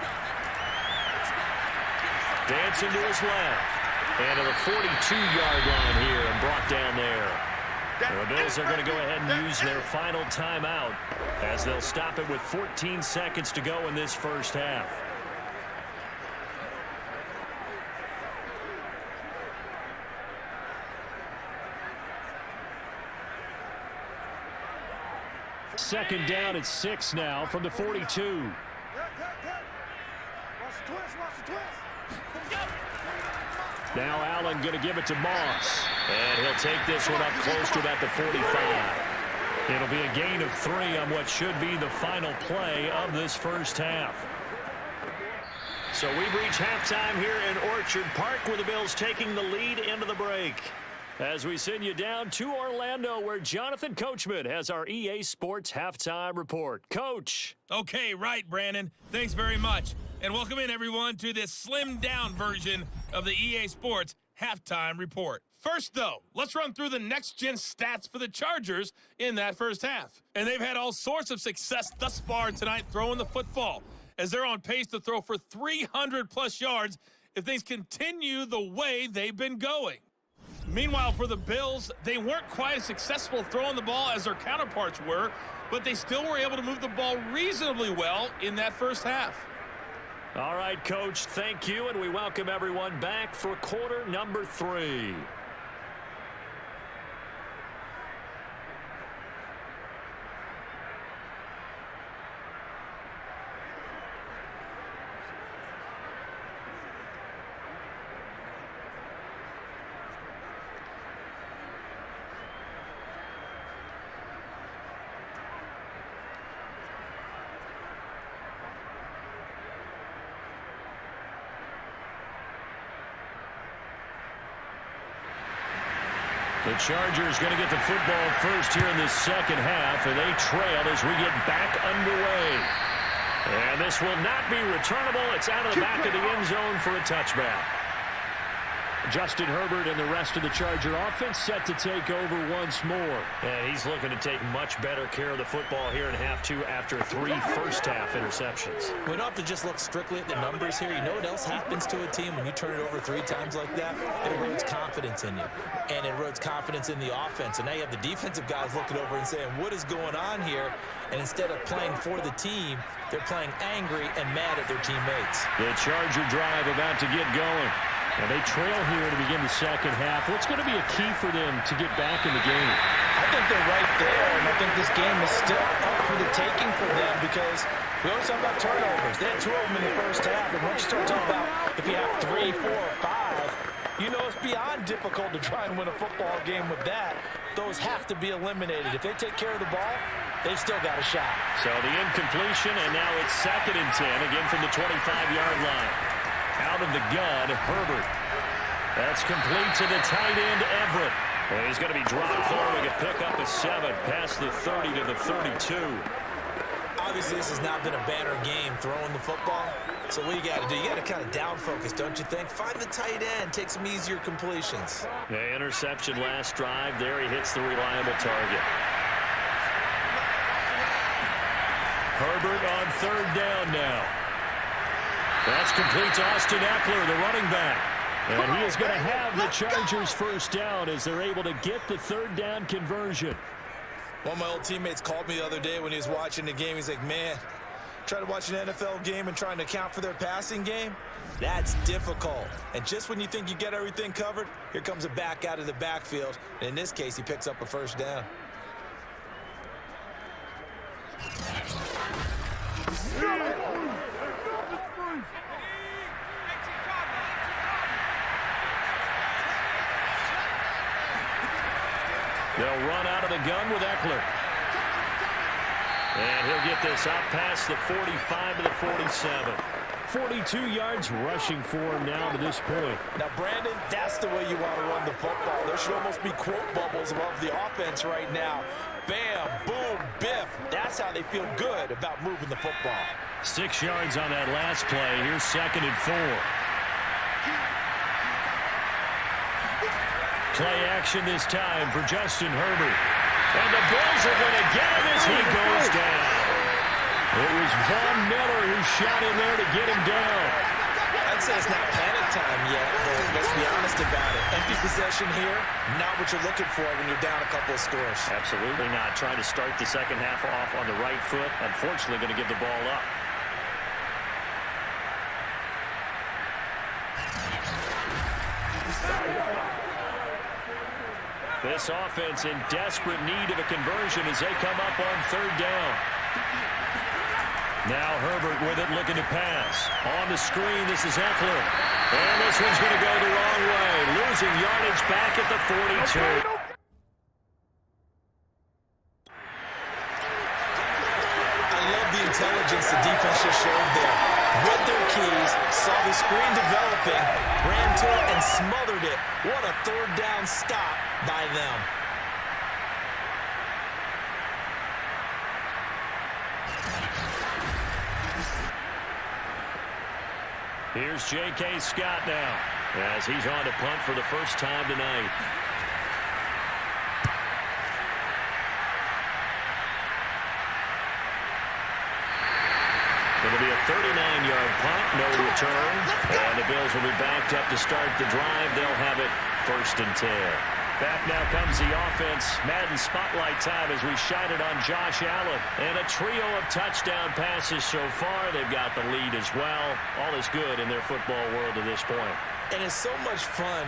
Dancing to his left. And to the 42-yard line here and brought down there. And the Bills are going to go ahead and use their final timeout as they'll stop it with 14 seconds to go in this first half. Second down at 6 now from the 42. Now Allen going to give it to Moss. And he'll take this one up close to about the 45. It'll be a gain of 3 on what should be the final play of this first half. So we've reached halftime here in Orchard Park with the Bills taking the lead into the break. As we send you down to Orlando, where Jonathan Coachman has our EA Sports Halftime Report. Coach. Okay, right, Brandon. Thanks very much. And welcome in, everyone, to this slimmed-down version of the EA Sports Halftime Report. First, though, let's run through the next-gen stats for the Chargers in that first half. And they've had all sorts of success thus far tonight throwing the football, as they're on pace to throw for 300-plus yards if things continue the way they've been going. Meanwhile, for the Bills, they weren't quite as successful throwing the ball as their counterparts were, but they still were able to move the ball reasonably well in that first half. All right, Coach, thank you, and we welcome everyone back for quarter number 3. The Chargers going to get the football first here in this second half, and they trail as we get back underway. And this will not be returnable. It's out of the back of the end zone for a touchback. Justin Herbert and the rest of the Charger offense set to take over once more. And he's looking to take much better care of the football here in half 2 after 3 first-half interceptions. We don't have to just look strictly at the numbers here. You know what else happens to a team when you turn it over 3 times like that? It erodes confidence in you, and it erodes confidence in the offense. And now you have the defensive guys looking over and saying, what is going on here? And instead of playing for the team, they're playing angry and mad at their teammates. The Charger drive about to get going. And they trail here to begin the second half. What's going to be a key for them to get back in the game? I think they're right there, and I think this game is still up for the taking for them because we always talk about turnovers. They had 2 of them in the first half, and once you start talking about if you have 3, 4, or 5, you know it's beyond difficult to try and win a football game with that. Those have to be eliminated. If they take care of the ball, they've still got a shot. So the incompletion, and now it's 2nd and 10, again from the 25-yard line. Out of the gun, Herbert. That's complete to the tight end, Everett. And he's going to be dropped following a pickup of 7 past the 30 to the 32. Obviously, this has not been a banner game throwing the football. So what you got to do, you got to kind of down focus, don't you think? Find the tight end, take some easier completions. The interception last drive. There he hits the reliable target. Herbert on 3rd down now. That's complete to Austin Eckler, the running back. And he is going to have the Chargers first down as they're able to get the 3rd down conversion. One of my old teammates called me the other day when he was watching the game. He's like, man, trying to watch an NFL game and trying to account for their passing game, that's difficult. And just when you think you get everything covered, here comes a back out of the backfield. And in this case, he picks up a first down. They'll run out of the gun with Eckler. And he'll get this out past the 45 to the 47. 42 yards rushing for him now to this point. Now, Brandon, that's the way you want to run the football. There should almost be quote bubbles above the offense right now. Bam, boom, biff. That's how they feel good about moving the football. 6 yards on that last play. Here's 2nd and 4. Play action this time for Justin Herbert. And the Bills are going to get him as he goes down. It was Von Miller who shot in there to get him down. I'd say it's not panic time yet, but let's be honest about it. Empty possession here, not what you're looking for when you're down a couple of scores. Absolutely not. Trying to start the second half off on the right foot. Unfortunately, going to give the ball up. This offense in desperate need of a conversion as they come up on 3rd down. Now Herbert with it, looking to pass. On the screen, this is Eckler. And this one's going to go the wrong way. Losing yardage back at the 42. I love the intelligence the defense just showed there. Read their keys, saw the screen developing, ran to it and smothered it. What a 3rd down stop by them. Here's J.K. Scott now as he's on to punt for the first time tonight. It'll be a 39-yard punt, no return. And the Bills will be backed up to start the drive. They'll have it 1st and 10. Back now comes the offense. Madden spotlight time as we shine it on Josh Allen. And a trio of touchdown passes so far. They've got the lead as well. All is good in their football world at this point. And it's so much fun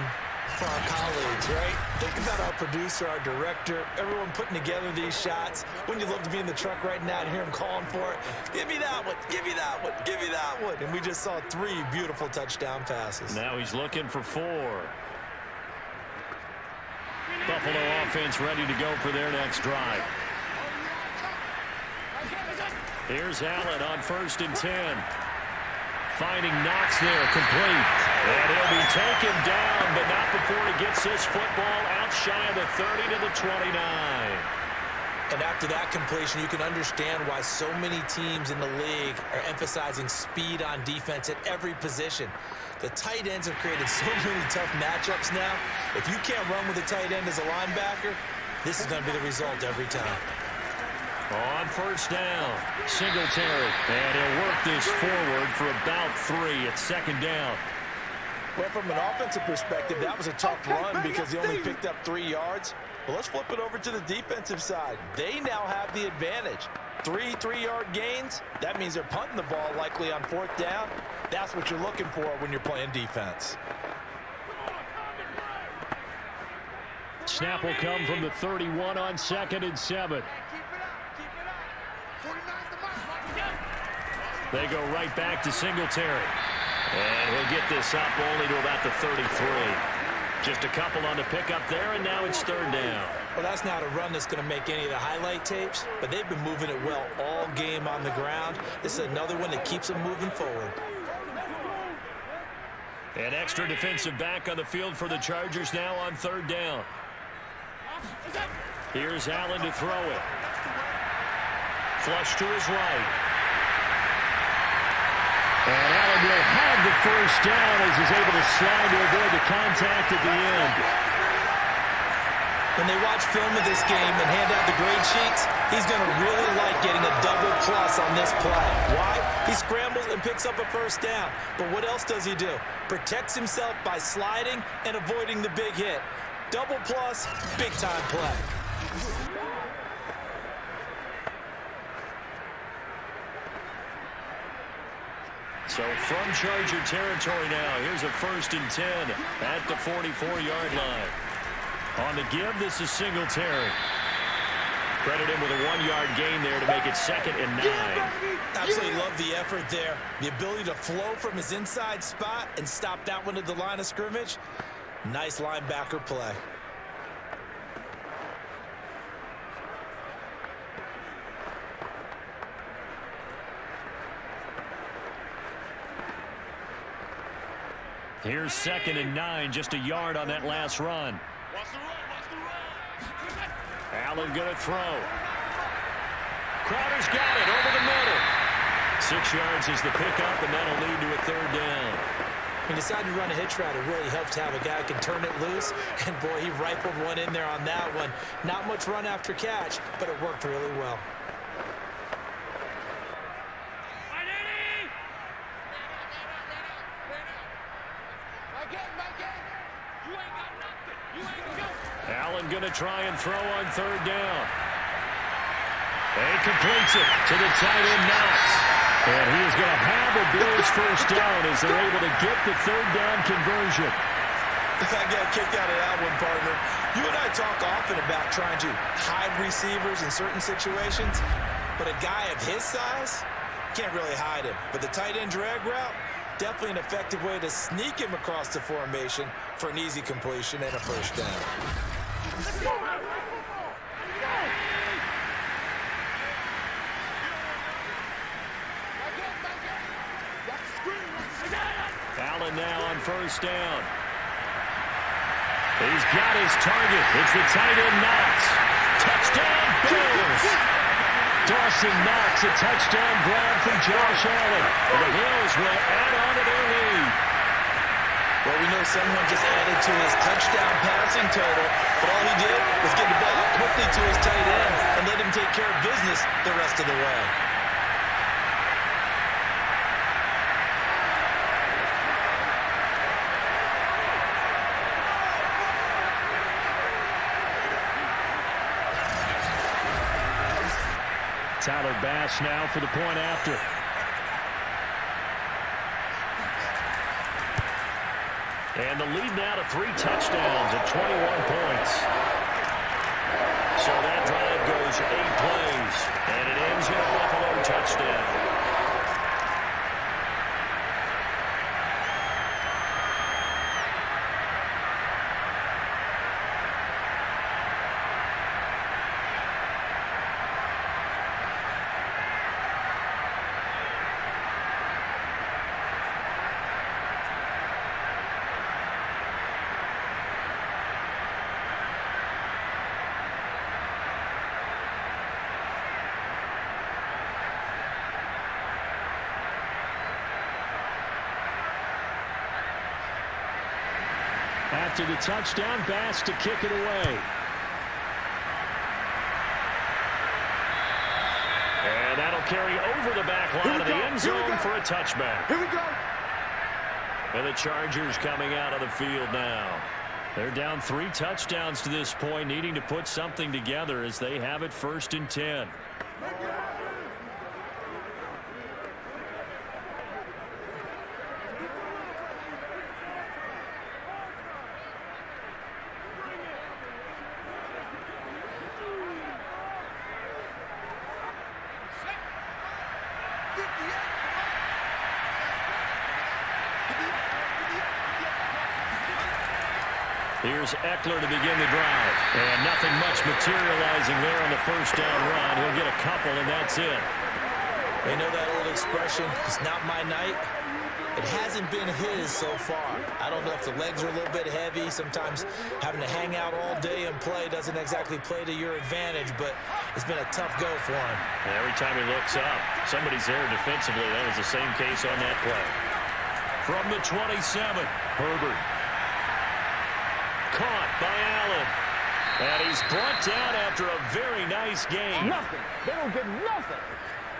for our colleagues, right? Think about our producer, our director, everyone putting together these shots. Wouldn't you love to be in the truck right now and hear him calling for it? Give me that one, give me that one, give me that one. And we just saw 3 beautiful touchdown passes. Now he's looking for 4. Buffalo offense ready to go for their next drive. Here's Allen on 1st and 10. Finding Knox there, complete. And he'll be taken down, but not before he gets this football out shy of the 30 to the 29. And after that completion, you can understand why so many teams in the league are emphasizing speed on defense at every position. The tight ends have created so many tough matchups now. If you can't run with a tight end as a linebacker, this is going to be the result every time. On 1st down, Singletary. And he'll work this forward for about 3 at 2nd down. Well, from an offensive perspective, that was a tough run because he only picked up 3 yards. Well, let's flip it over to the defensive side. They now have the advantage. 3 3-yard gains. That means they're punting the ball likely on 4th down. That's what you're looking for when you're playing defense. Snap will come from the 31 on 2nd and 7. They go right back to Singletary. And he'll get this up only to about the 33. Just a couple on the pickup there, and now it's 3rd down. Well, that's not a run that's going to make any of the highlight tapes, but they've been moving it well all game on the ground. This is another one that keeps them moving forward. An extra defensive back on the field for the Chargers now on 3rd down. Here's Allen to throw it. Flush to his right. And Allen will have the 1st down as he's able to slide to avoid the contact at the end. When they watch film of this game and hand out the grade sheets, he's going to really like getting a double plus on this play. Why? He scrambles and picks up a 1st down. But what else does he do? Protects himself by sliding and avoiding the big hit. Double plus, big-time play. So from Charger territory now, here's a 1st and 10 at the 44-yard line. On the give, this is Singletary. Credit him with a 1-yard gain there to make it 2nd and 9. Absolutely love the effort there. The ability to flow from his inside spot and stop that one at the line of scrimmage. Nice linebacker play. Here's 2nd and 9, just a yard on that last run. Allen going to throw. Crowder's got it over the middle. 6 yards is the pickup, and that'll lead to a 3rd down. When you decide to run a hitch route, it really helps to have a guy who can turn it loose. And, boy, he rifled one in there on that one. Not much run after catch, but it worked really well. Allen going to try and throw on 3rd down. And he completes it to the tight end, Knox. And he is going to have a Bills 1st down as they're able to get the 3rd down conversion. I got a kick out of that one, partner. You and I talk often about trying to hide receivers in certain situations, but a guy of his size can't really hide him. But the tight end drag route, definitely an effective way to sneak him across the formation for an easy completion and a 1st down. Allen now on 1st down. He's got his target. It's the tight end Knox. Touchdown, Bills. Dawson Knox, a touchdown grab from Josh Allen. And the Bills will add on to their lead. Well, we know someone just added to his touchdown passing total, but all he did was get the ball quickly to his tight end and let him take care of business the rest of the way. Tyler Bass now for the point after. And the lead now to 3 touchdowns at 21 points. So that drive goes 8 plays, and it ends in a Buffalo touchdown. After the touchdown, Bass to kick it away. And that'll carry over the back line of the end zone for a touchback. Here we go. And the Chargers coming out of the field now. They're down 3 touchdowns to this point, needing to put something together as they have it 1st and 10. Here's Eckler to begin the drive. And nothing much materializing there on the 1st down run. He'll get a couple, and that's it. You know that old expression, it's not my night? It hasn't been his so far. I don't know if the legs are a little bit heavy. Sometimes having to hang out all day and play doesn't exactly play to your advantage, but it's been a tough go for him. And every time he looks up, somebody's there defensively. That was the same case on that play. From the 27, Herbert. Caught by Allen. And he's brought down after a very nice game. Nothing. They don't get nothing.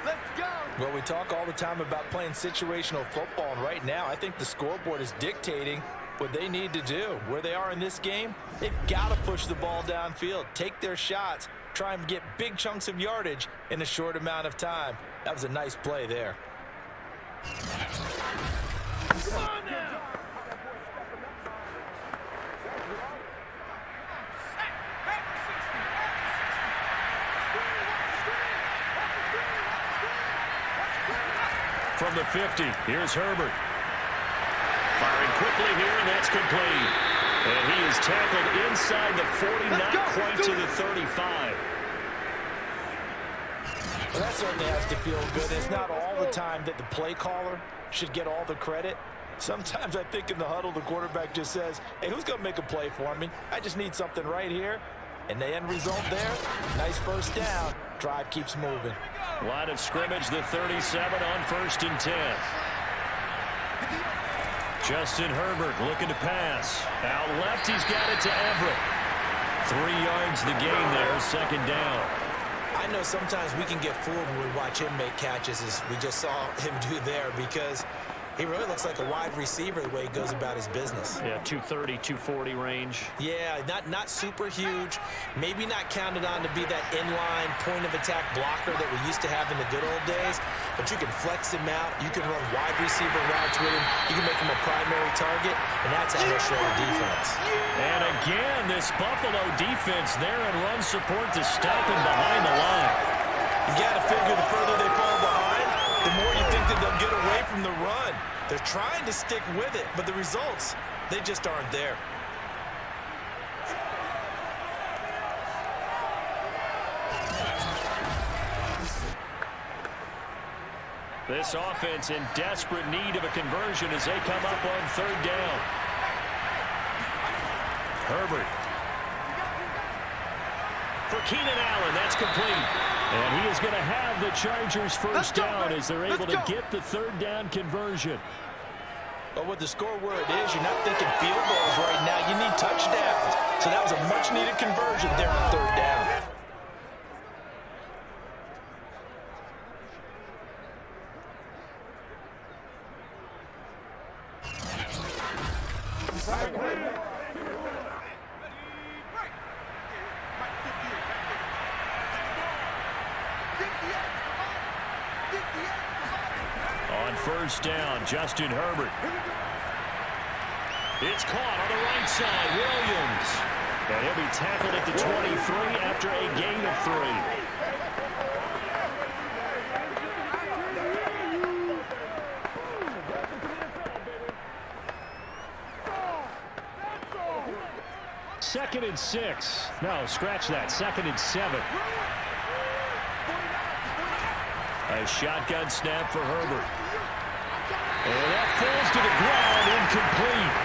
Let's go. Well, we talk all the time about playing situational football, and right now I think the scoreboard is dictating what they need to do. Where they are in this game, they've got to push the ball downfield, take their shots, try and get big chunks of yardage in a short amount of time. That was a nice play there. Come on now. From the 50, here's Herbert. Firing quickly here, and that's complete. And he is tackled inside the 40, not quite to the 35. Well, that certainly has to feel good. It's not all the time that the play caller should get all the credit. Sometimes I think in the huddle, the quarterback just says, hey, who's going to make a play for me? I just need something right here. And the end result there, nice 1st down. Drive keeps moving. Line of scrimmage, the 37 on 1st and 10. Justin Herbert looking to pass. Out left, he's got it to Everett. 3 yards the gain there, 2nd down. I know sometimes we can get fooled when we watch him make catches, as we just saw him do there, because he really looks like a wide receiver the way he goes about his business. Yeah, 230, 240 range. Yeah, not super huge. Maybe not counted on to be that inline point-of-attack blocker that we used to have in the good old days, but you can flex him out. You can run wide receiver routes with him. You can make him a primary target, and that's how he'll show the defense. And again, this Buffalo defense there in run support to stop him behind the line. You got to figure the further they fall behind, the more you think that they'll get away from the run. They're trying to stick with it, but the results, they just aren't there. This offense in desperate need of a conversion as they come up on 3rd down. Herbert. For Keenan Allen, that's complete. And he is going to have the Chargers first down as they're able to get the third down conversion. But with the score where it is, you're not thinking field goals right now. You need touchdowns. So that was a much-needed conversion there on third down. On first down, Justin Herbert. It's caught on the right side, Williams. And he'll be tackled at the 23 after a gain of 3. 2nd and 6. No, scratch that. 2nd and 7. A shotgun snap for Herbert. And that falls to the ground, incomplete.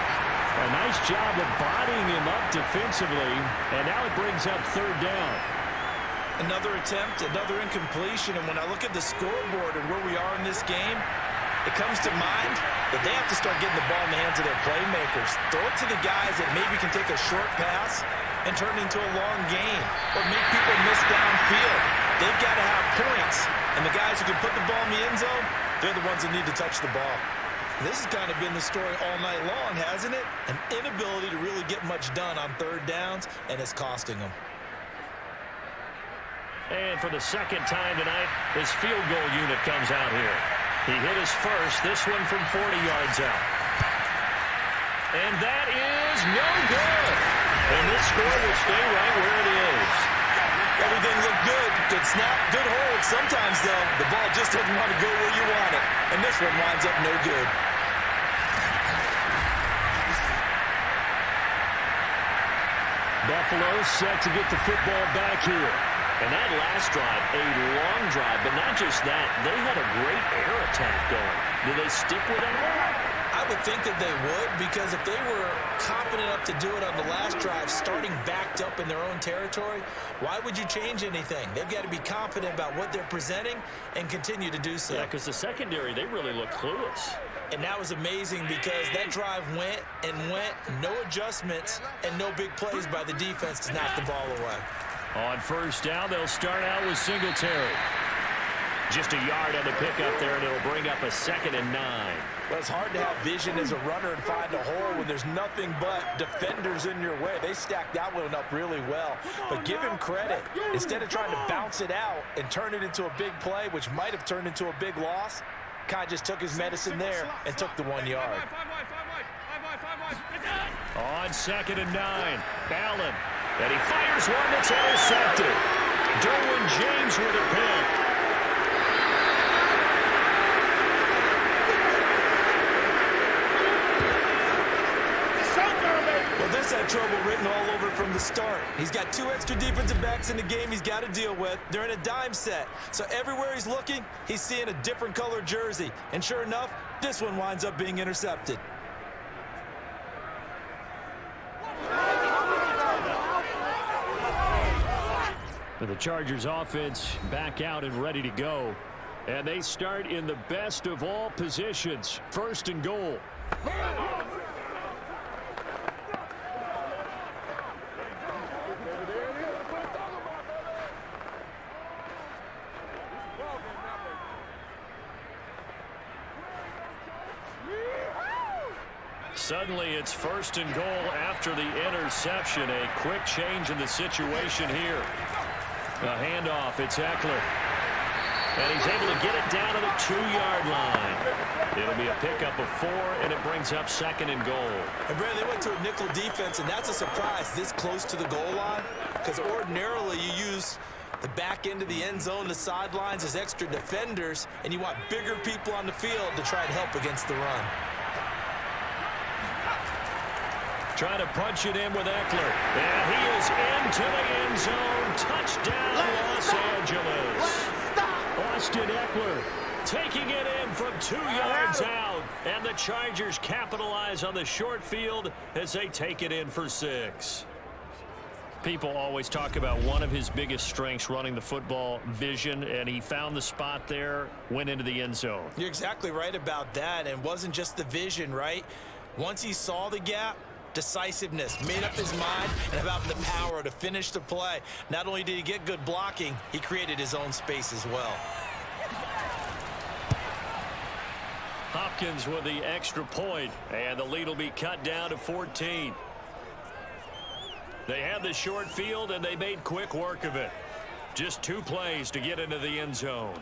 A nice job of bodying him up defensively. And now it brings up third down. Another attempt, another incompletion. And when I look at the scoreboard and where we are in this game, it comes to mind that they have to start getting the ball in the hands of their playmakers. Throw it to the guys that maybe can take a short pass and turn it into a long gain or make people miss downfield. They've got to have points. And the guys who can put the ball in the end zone, they're the ones that need to touch the ball. This has kind of been the story all night long, hasn't it? An inability to really get much done on third downs, and it's costing them. And for the second time tonight, his field goal unit comes out here. He hit his first, this one from 40 yards out. And that is no good. And this score will stay right where it is. Everything looked good. Good snap, good hold. Sometimes, though, the ball just doesn't want to go where you want it. And this one winds up no good. Buffalo set to get the football back here. And that last drive, a long drive, but not just that. They had a great air attack going. Do they stick with it? I would think that they would, because if they were confident enough to do it on the last drive, starting backed up in their own territory, why would you change anything? They've got to be confident about what they're presenting and continue to do so. Yeah, because the secondary, they really look clueless. And that was amazing because that drive went and went, no adjustments, and no big plays by the defense to knock the ball away. On first down, they'll start out with Singletary. Just a yard on the pickup there, and it'll bring up a 2nd and 9. Well, it's hard to have vision as a runner and find a hole when there's nothing but defenders in your way. They stacked that one up really well. But give him credit. Instead of trying to bounce it out and turn it into a big play, which might have turned into a big loss, Kai just took his medicine there and took the 1 yard. On 2nd and 9, Allen. And he fires one that's intercepted. Derwin James with a pick. Well, this had trouble written all over from the start. He's got 2 extra defensive backs in the game he's got to deal with. They're in a dime set. So everywhere he's looking, he's seeing a different color jersey. And sure enough, this one winds up being intercepted. The Chargers offense back out and ready to go. And they start in the best of all positions. 1st and goal. Suddenly it's 1st and goal after the interception. A quick change in the situation here. A handoff, it's Eckler. And he's able to get it down to the 2-yard line. It'll be a pickup of 4, and it brings up 2nd and goal. And Brandon, they went to a nickel defense, and that's a surprise this close to the goal line, because ordinarily you use the back end of the end zone, the sidelines as extra defenders, and you want bigger people on the field to try and help against the run. Trying to punch it in with Eckler. And he is into the end zone. Touchdown, Los Angeles. Austin Eckler Taking it in from 2 yards out. And the Chargers capitalize on the short field as they take it in for 6. People always talk about one of his biggest strengths running the football, vision, and he found the spot there, went into the end zone. You're exactly right about that, and it wasn't just the vision, right? Once he saw the gap, decisiveness, made up his mind, and about the power to finish the play. Not only did he get good blocking, he created his own space as well. Hopkins with the extra point, and the lead will be cut down to 14. They had the short field, and they made quick work of it. Just 2 plays to get into the end zone.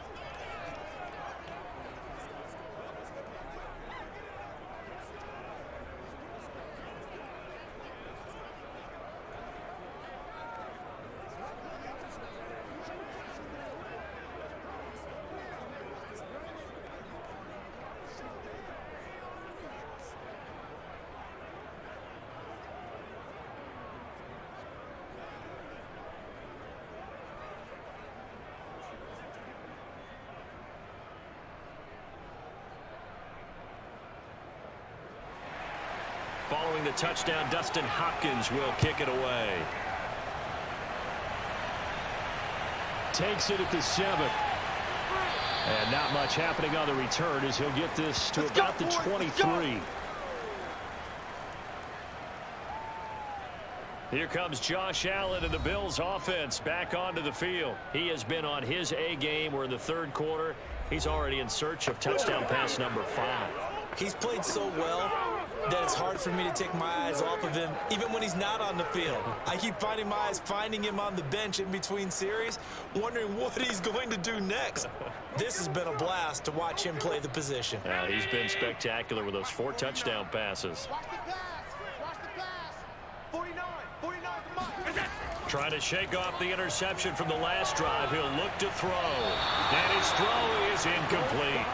Following the touchdown, Dustin Hopkins will kick it away. Takes it at the 7. And not much happening on the return as he'll get this to about the 23. Here comes Josh Allen and the Bills offense back onto the field. He has been on his A game. We're in the 3rd quarter. He's already in search of touchdown pass number 5. He's played so well that it's hard for me to take my eyes off of him, even when he's not on the field. I keep finding my eyes finding him on the bench in between series, wondering what he's going to do next. This has been a blast to watch him play the position. He's been spectacular with those 4 touchdown passes. Watch the pass. Watch the pass. 49. 49 the mark. Trying to shake off the interception from the last drive. He'll look to throw. And his throw is incomplete.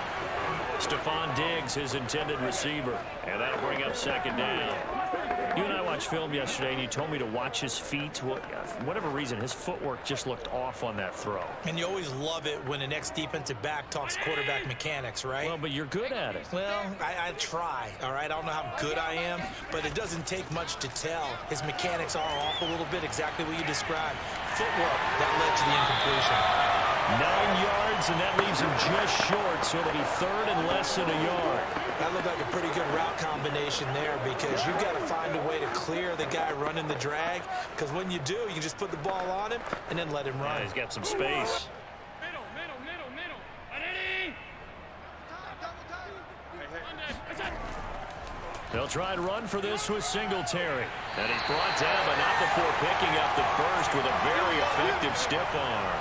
Stephon Diggs, his intended receiver. And that'll bring up 2nd down. You and I watched film yesterday, and you told me to watch his feet. Well, for whatever reason, his footwork just looked off on that throw. And you always love it when an ex-defensive back talks quarterback mechanics, right? Well, but you're good at it. Well, I try, all right? I don't know how good I am, but it doesn't take much to tell. His mechanics are off a little bit, exactly what you described. Footwork, that led to the incompletion. 9 yards, and that leaves him just short, so it'll be 3rd and less than a yard. That looked like a pretty good route combination there because you've got to find a way to clear the guy running the drag, because when you do, you just put the ball on him and then let him run. Yeah, he's got some space. Middle. They'll try and run for this with Singletary. And he's brought down, but not before picking up the first with a very effective stiff arm.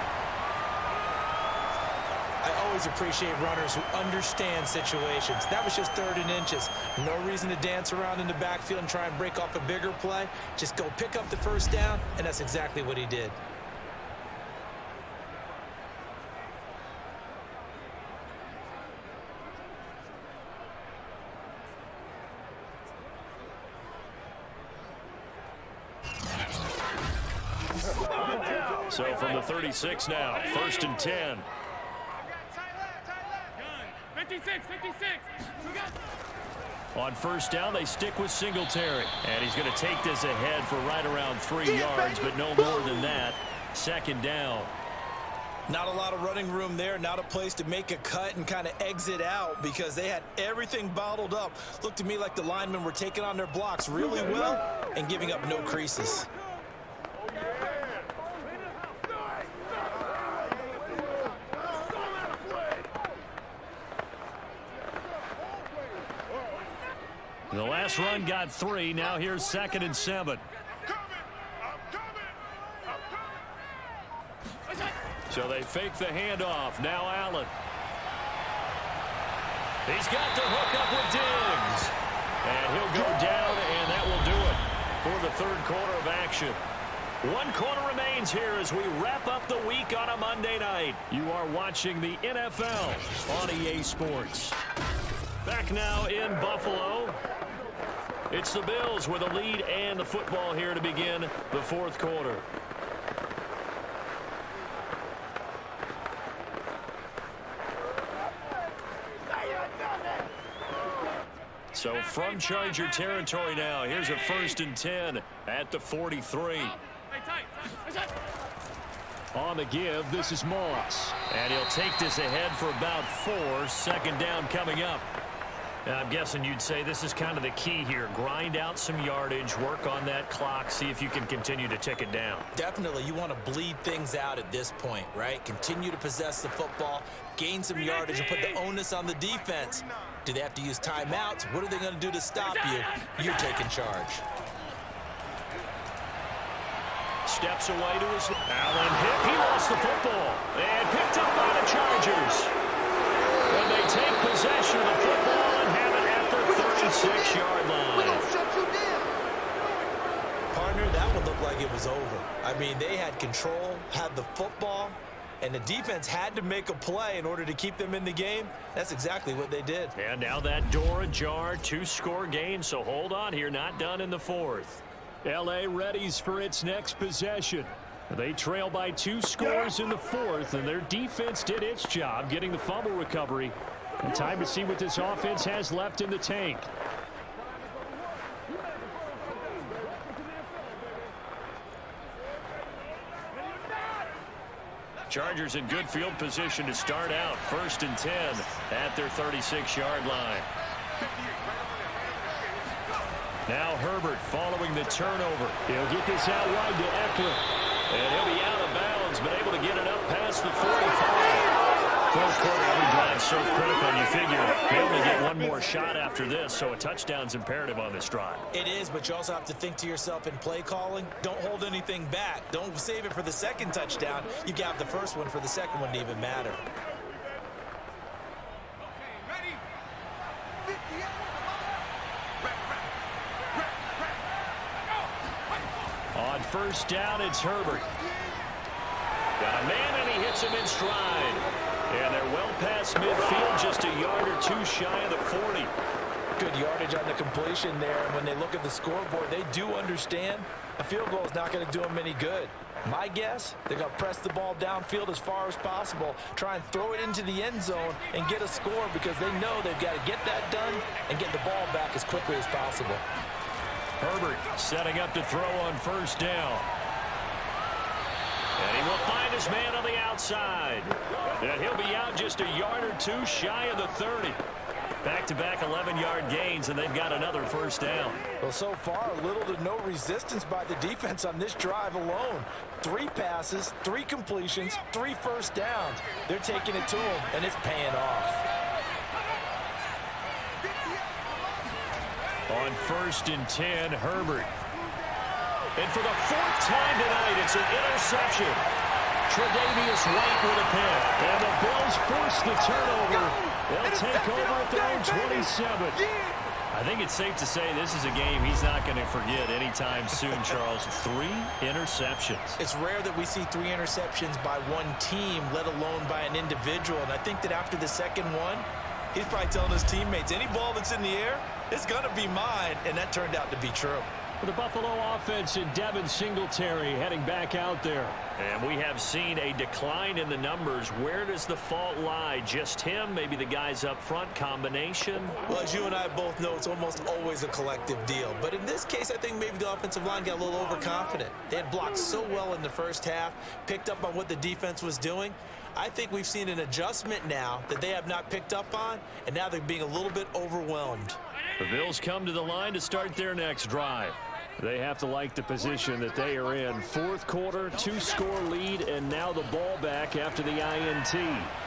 I always appreciate runners who understand situations. That was just 3rd and inches. No reason to dance around in the backfield and try and break off a bigger play. Just go pick up the 1st down, and that's exactly what he did. So from the 36 now, 1st and 10. 56. On 1st down, they stick with Singletary. And he's going to take this ahead for right around 3 yards, but no more than that. 2nd down. Not a lot of running room there, not a place to make a cut and kind of exit out because they had everything bottled up. Looked to me like the linemen were taking on their blocks really well and giving up no creases. The last run got 3. Now here's 2nd and 7. So they fake the handoff. Now Allen. He's got the hook up with Diggs. And he'll go down, and that will do it for the 3rd quarter of action. 1 quarter remains here as we wrap up the week on a Monday night. You are watching the NFL on EA Sports. Back now in Buffalo. It's the Bills with a lead and the football here to begin the 4th quarter. So from Charger territory now, here's a 1st and 10 at the 43. On the give, this is Moss. And he'll take this ahead for about 4. 2nd down coming up. Now, I'm guessing you'd say this is kind of the key here. Grind out some yardage, work on that clock, see if you can continue to tick it down. Definitely, you want to bleed things out at this point, right? Continue to possess the football, gain some yardage, and put the onus on the defense. Do they have to use timeouts? What are they going to do to stop you? You're taking charge. Steps away to his... Allen hit. He lost the football. And picked up by the Chargers. And they take possession of the football and have it at their 36-yard line. Partner, that one looked like it was over. I mean, they had control, had the football, and the defense had to make a play in order to keep them in the game. That's exactly what they did. And now that door ajar, 2-score game, so hold on here, not done in the 4th. L.A. readies for its next possession. They trail by 2 scores in the 4th, and their defense did its job getting the fumble recovery. And time to see what this offense has left in the tank. Chargers in good field position to start out. 1st and 10 at their 36-yard line. Now Herbert following the turnover. He'll get this out wide to Eckler. And he'll be out of bounds, but able to get it up past the 45. 4th quarter, every drive so critical. You figure they only get one more shot after this, so a touchdown's imperative on this drive. It is, but you also have to think to yourself in play calling, don't hold anything back. Don't save it for the 2nd touchdown. You got the 1st one for the 2nd one to even matter. On 1st down, it's Herbert. Got a man, and he hits him in stride. And they're well past midfield, just a yard or 2 shy of the 40. Good yardage on the completion there. And when they look at the scoreboard, they do understand a field goal is not going to do them any good. My guess, they're going to press the ball downfield as far as possible, try and throw it into the end zone and get a score because they know they've got to get that done and get the ball back as quickly as possible. Herbert setting up to throw on 1st down. And he will find his man on the outside. And he'll be out just a yard or 2 shy of the 30. Back-to-back 11-yard gains, and they've got another 1st down. Well, so far, little to no resistance by the defense on this drive alone. 3 passes, 3 completions, 3 1st downs. They're taking it to him, and it's paying off. On 1st and 10, Herbert. And for the 4th time tonight, it's an interception. Tre'Davious White with a pick. And the Bills force the turnover. They'll take over at their own 27. I think it's safe to say this is a game he's not going to forget anytime soon, Charles. 3 interceptions. It's rare that we see 3 interceptions by one team, let alone by an individual. And I think that after the 2nd one, he's probably telling his teammates, any ball that's in the air, it's going to be mine. And that turned out to be true. For the Buffalo offense and Devin Singletary heading back out there. And we have seen a decline in the numbers. Where does the fault lie? Just him? Maybe the guys up front? Combination? Well, as you and I both know, it's almost always a collective deal. But in this case, I think maybe the offensive line got a little overconfident. They had blocked so well in the 1st half, picked up on what the defense was doing. I think we've seen an adjustment now that they have not picked up on, and now they're being a little bit overwhelmed. The Bills come to the line to start their next drive. They have to like the position that they are in. 4th quarter, 2-score lead, and now the ball back after the INT.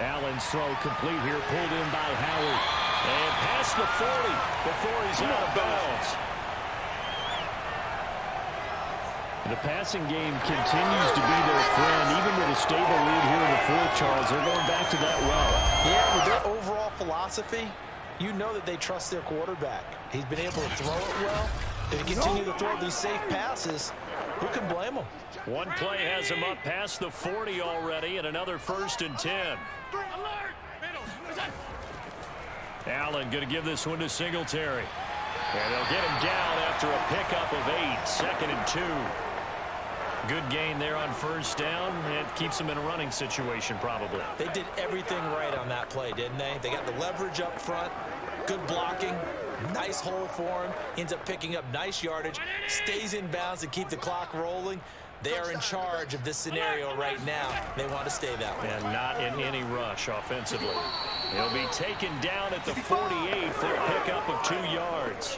Allen's throw complete here, pulled in by Howard. And past the 40 before he's out of bounds. The passing game continues to be their friend, even with a stable lead here in the 4th, Charles. They're going back to that well. Yeah, with their overall philosophy, you know that they trust their quarterback. He's been able to throw it well. They continue to throw these safe passes. Who can blame them? One play has him up past the 40 already, and another 1st and 10. Allen going to give this one to Singletary. And they'll get him down after a pickup of 8. 2nd and 2. Good gain there on 1st down. It keeps them in a running situation probably. They did everything right on that play, didn't they? They got the leverage up front, good blocking, Nice hole for him. Ends up picking up nice yardage. Stays in bounds to keep the clock rolling. They are in charge of this scenario right now. They want to stay that way. And not in any rush offensively. He'll be taken down at the 48 for a pickup of 2 yards.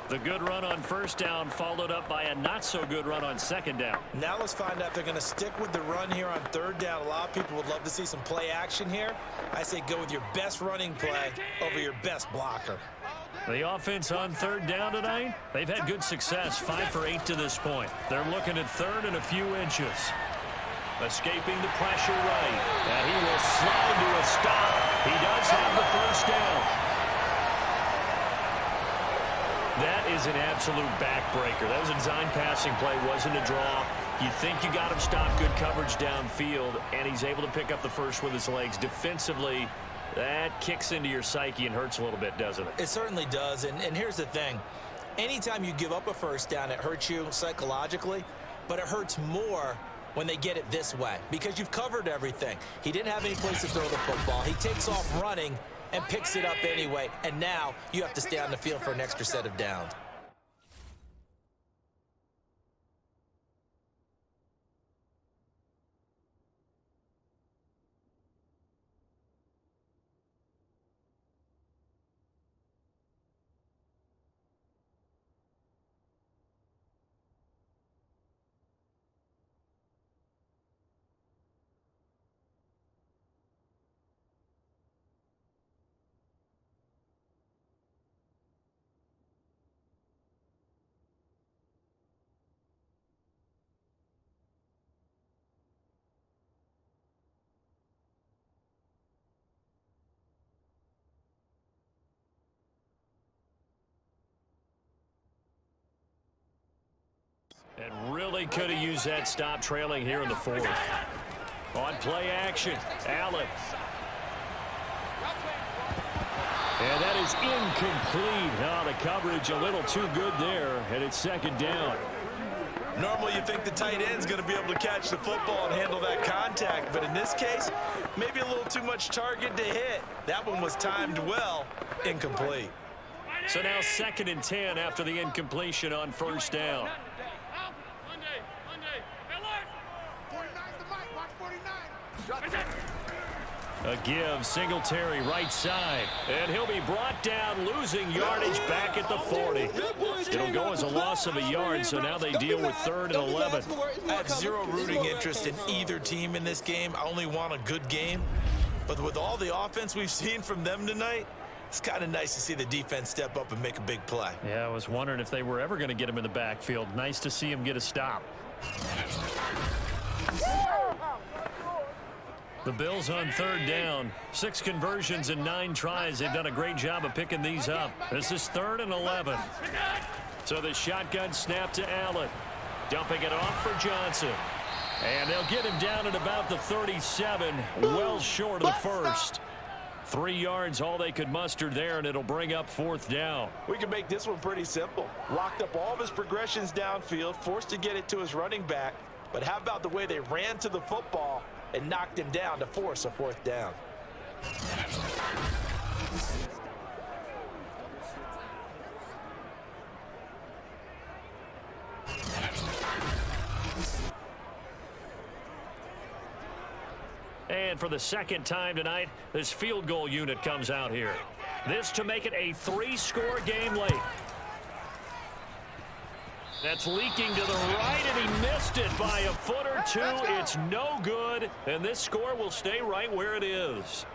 The good run on first down followed up by a not-so-good run on second down. Now let's find out if they're going to stick with the run here on third down. A lot of people would love to see some play action here. I say go with your best running play over your best blocker. The offense on third down tonight, they've had good success, 5 for 8 to this point. They're looking at third and a few inches. Escaping the pressure right. And he will slide to a stop. He does have the first down. That is an absolute backbreaker. That was a design passing play, wasn't a draw. You think you got him stopped, good coverage downfield, and he's able to pick up the first with his legs. Defensively, that kicks into your psyche and hurts a little bit, doesn't it? It certainly does, and here's the thing. Anytime you give up a first down, it hurts you psychologically, but it hurts more when they get it this way because you've covered everything. He didn't have any place to throw the football. He takes off running and picks it up anyway, and now you have to stay on the field for an extra set of downs. And really could have used that stop trailing here in the fourth. On play action, Allen. And that is incomplete. Oh, the coverage a little too good there, and it's second down. Normally you think the tight end's going to be able to catch the football and handle that contact, but in this case, maybe a little too much target to hit. That one was timed well, incomplete. So now 2nd and 10 after the incompletion on first down. A give, Singletary right side, and he'll be brought down, losing yardage back at the 40. It'll go as a loss of a yard, so now they deal with 3rd and 11. I have zero rooting interest in either team in this game. I only want a good game. But with all the offense we've seen from them tonight, it's kind of nice to see the defense step up and make a big play. Yeah, I was wondering if they were ever going to get him in the backfield. Nice to see him get a stop. The Bills on 3rd down. 6 conversions and 9 tries. They've done a great job of picking these up. This is 3rd and 11. So the shotgun snap to Allen. Dumping it off for Johnson. And they'll get him down at about the 37, well short of the first. 3 yards, all they could muster there, and it'll bring up 4th down. We can make this one pretty simple. Locked up all of his progressions downfield, forced to get it to his running back. But how about the way they ran to the football and knocked him down to force a 4th down? And for the 2nd time tonight, this field goal unit comes out here. This to make it a 3-score game late. That's leaking to the right, and he missed it by a foot or two. It's no good, and this score will stay right where it is.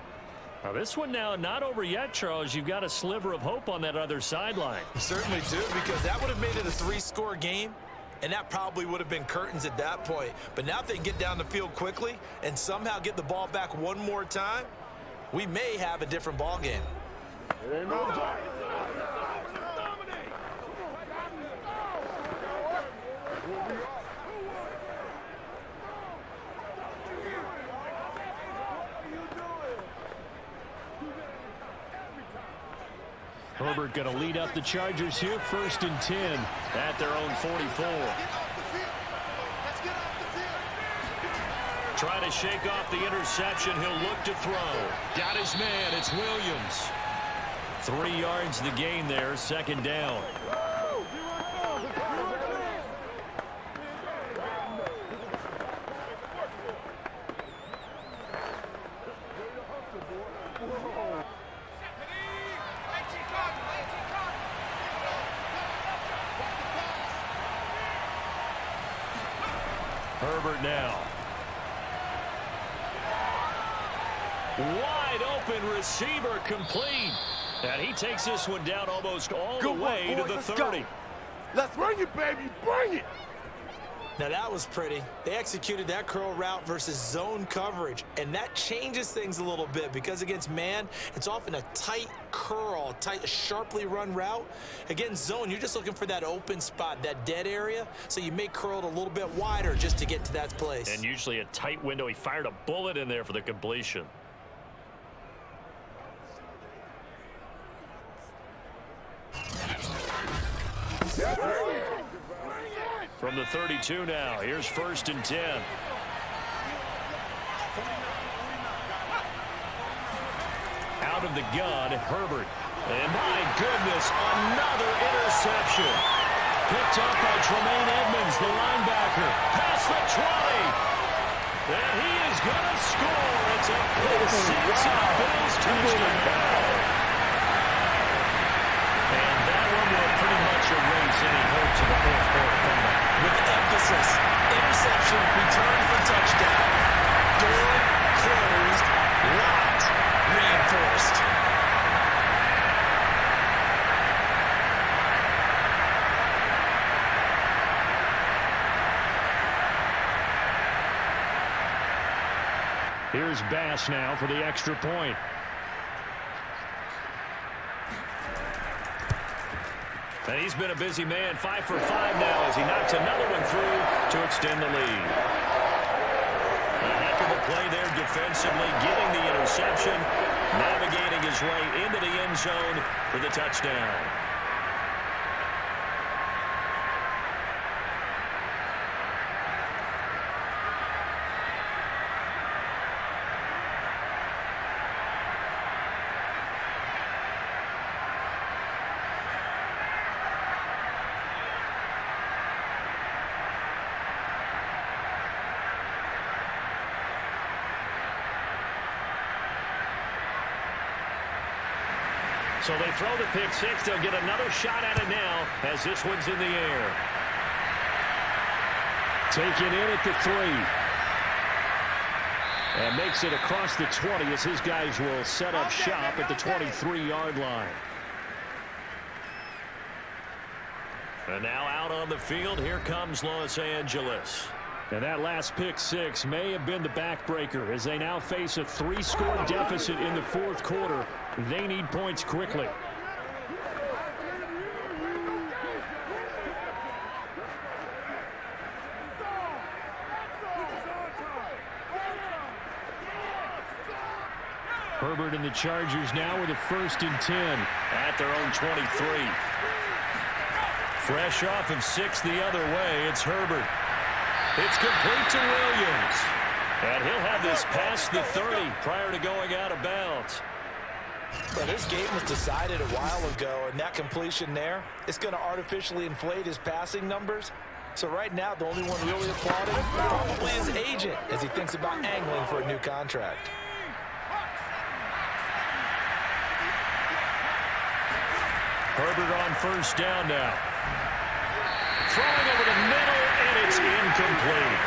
Now, this one now not over yet, Charles. You've got a sliver of hope on that other sideline. You certainly do, because that would have made it a 3-score game, and that probably would have been curtains at that point. But now if they can get down the field quickly and somehow get the ball back one more time, we may have a different ball game. Herbert going to lead up the Chargers here, 1st and 10 at their own 44. Try to shake off the interception. He'll look to throw. Got his man. It's Williams. 3 yards the gain there, second down. Herbert now. Wide open receiver complete. And he takes this one down almost all the way to the 30. Let's bring it, baby. Bring it. Now that was pretty. They executed that curl route versus zone coverage, and that changes things a little bit because against man, it's often a tight curl, tight, sharply run route. Against zone, you're just looking for that open spot, that dead area, so you may curl it a little bit wider just to get to that place. And usually a tight window. He fired a bullet in there for the completion. From the 32 now, here's 1st and 10. Out of the gun, Herbert. And my goodness, another interception. Picked up by Tremaine Edmonds, the linebacker. Past the 20. And he is going to score. It's a pick six and a Bills touchdown. And that one will pretty much erase any hopes of the fourth quarter comeback. With emphasis, interception, return for touchdown. Door closed, locked, reinforced. Here's Bass now for the extra point. And he's been a busy man, 5 for 5 now as he knocks another one through to extend the lead. A heck of a play there defensively, getting the interception, navigating his way into the end zone for the touchdown. So they throw the pick six. They'll get another shot at it now as this one's in the air. Taken in at the 3. And makes it across the 20 as his guys will set up shop at the 23-yard line. And now out on the field, here comes Los Angeles. And that last pick six may have been the backbreaker as they now face a 3-score deficit in the fourth quarter. They need points quickly. Herbert and the Chargers now with a 1st and 10 at their own 23. Fresh off of 6 the other way, it's Herbert. It's complete to Williams. And he'll have this past the 30 prior to going out of bounds. But this game was decided a while ago, and that completion there, it's going to artificially inflate his passing numbers. So right now, the only one really applauding him probably his agent as he thinks about angling for a new contract. Herbert on 1st down now. Throwing over the middle, and it's incomplete.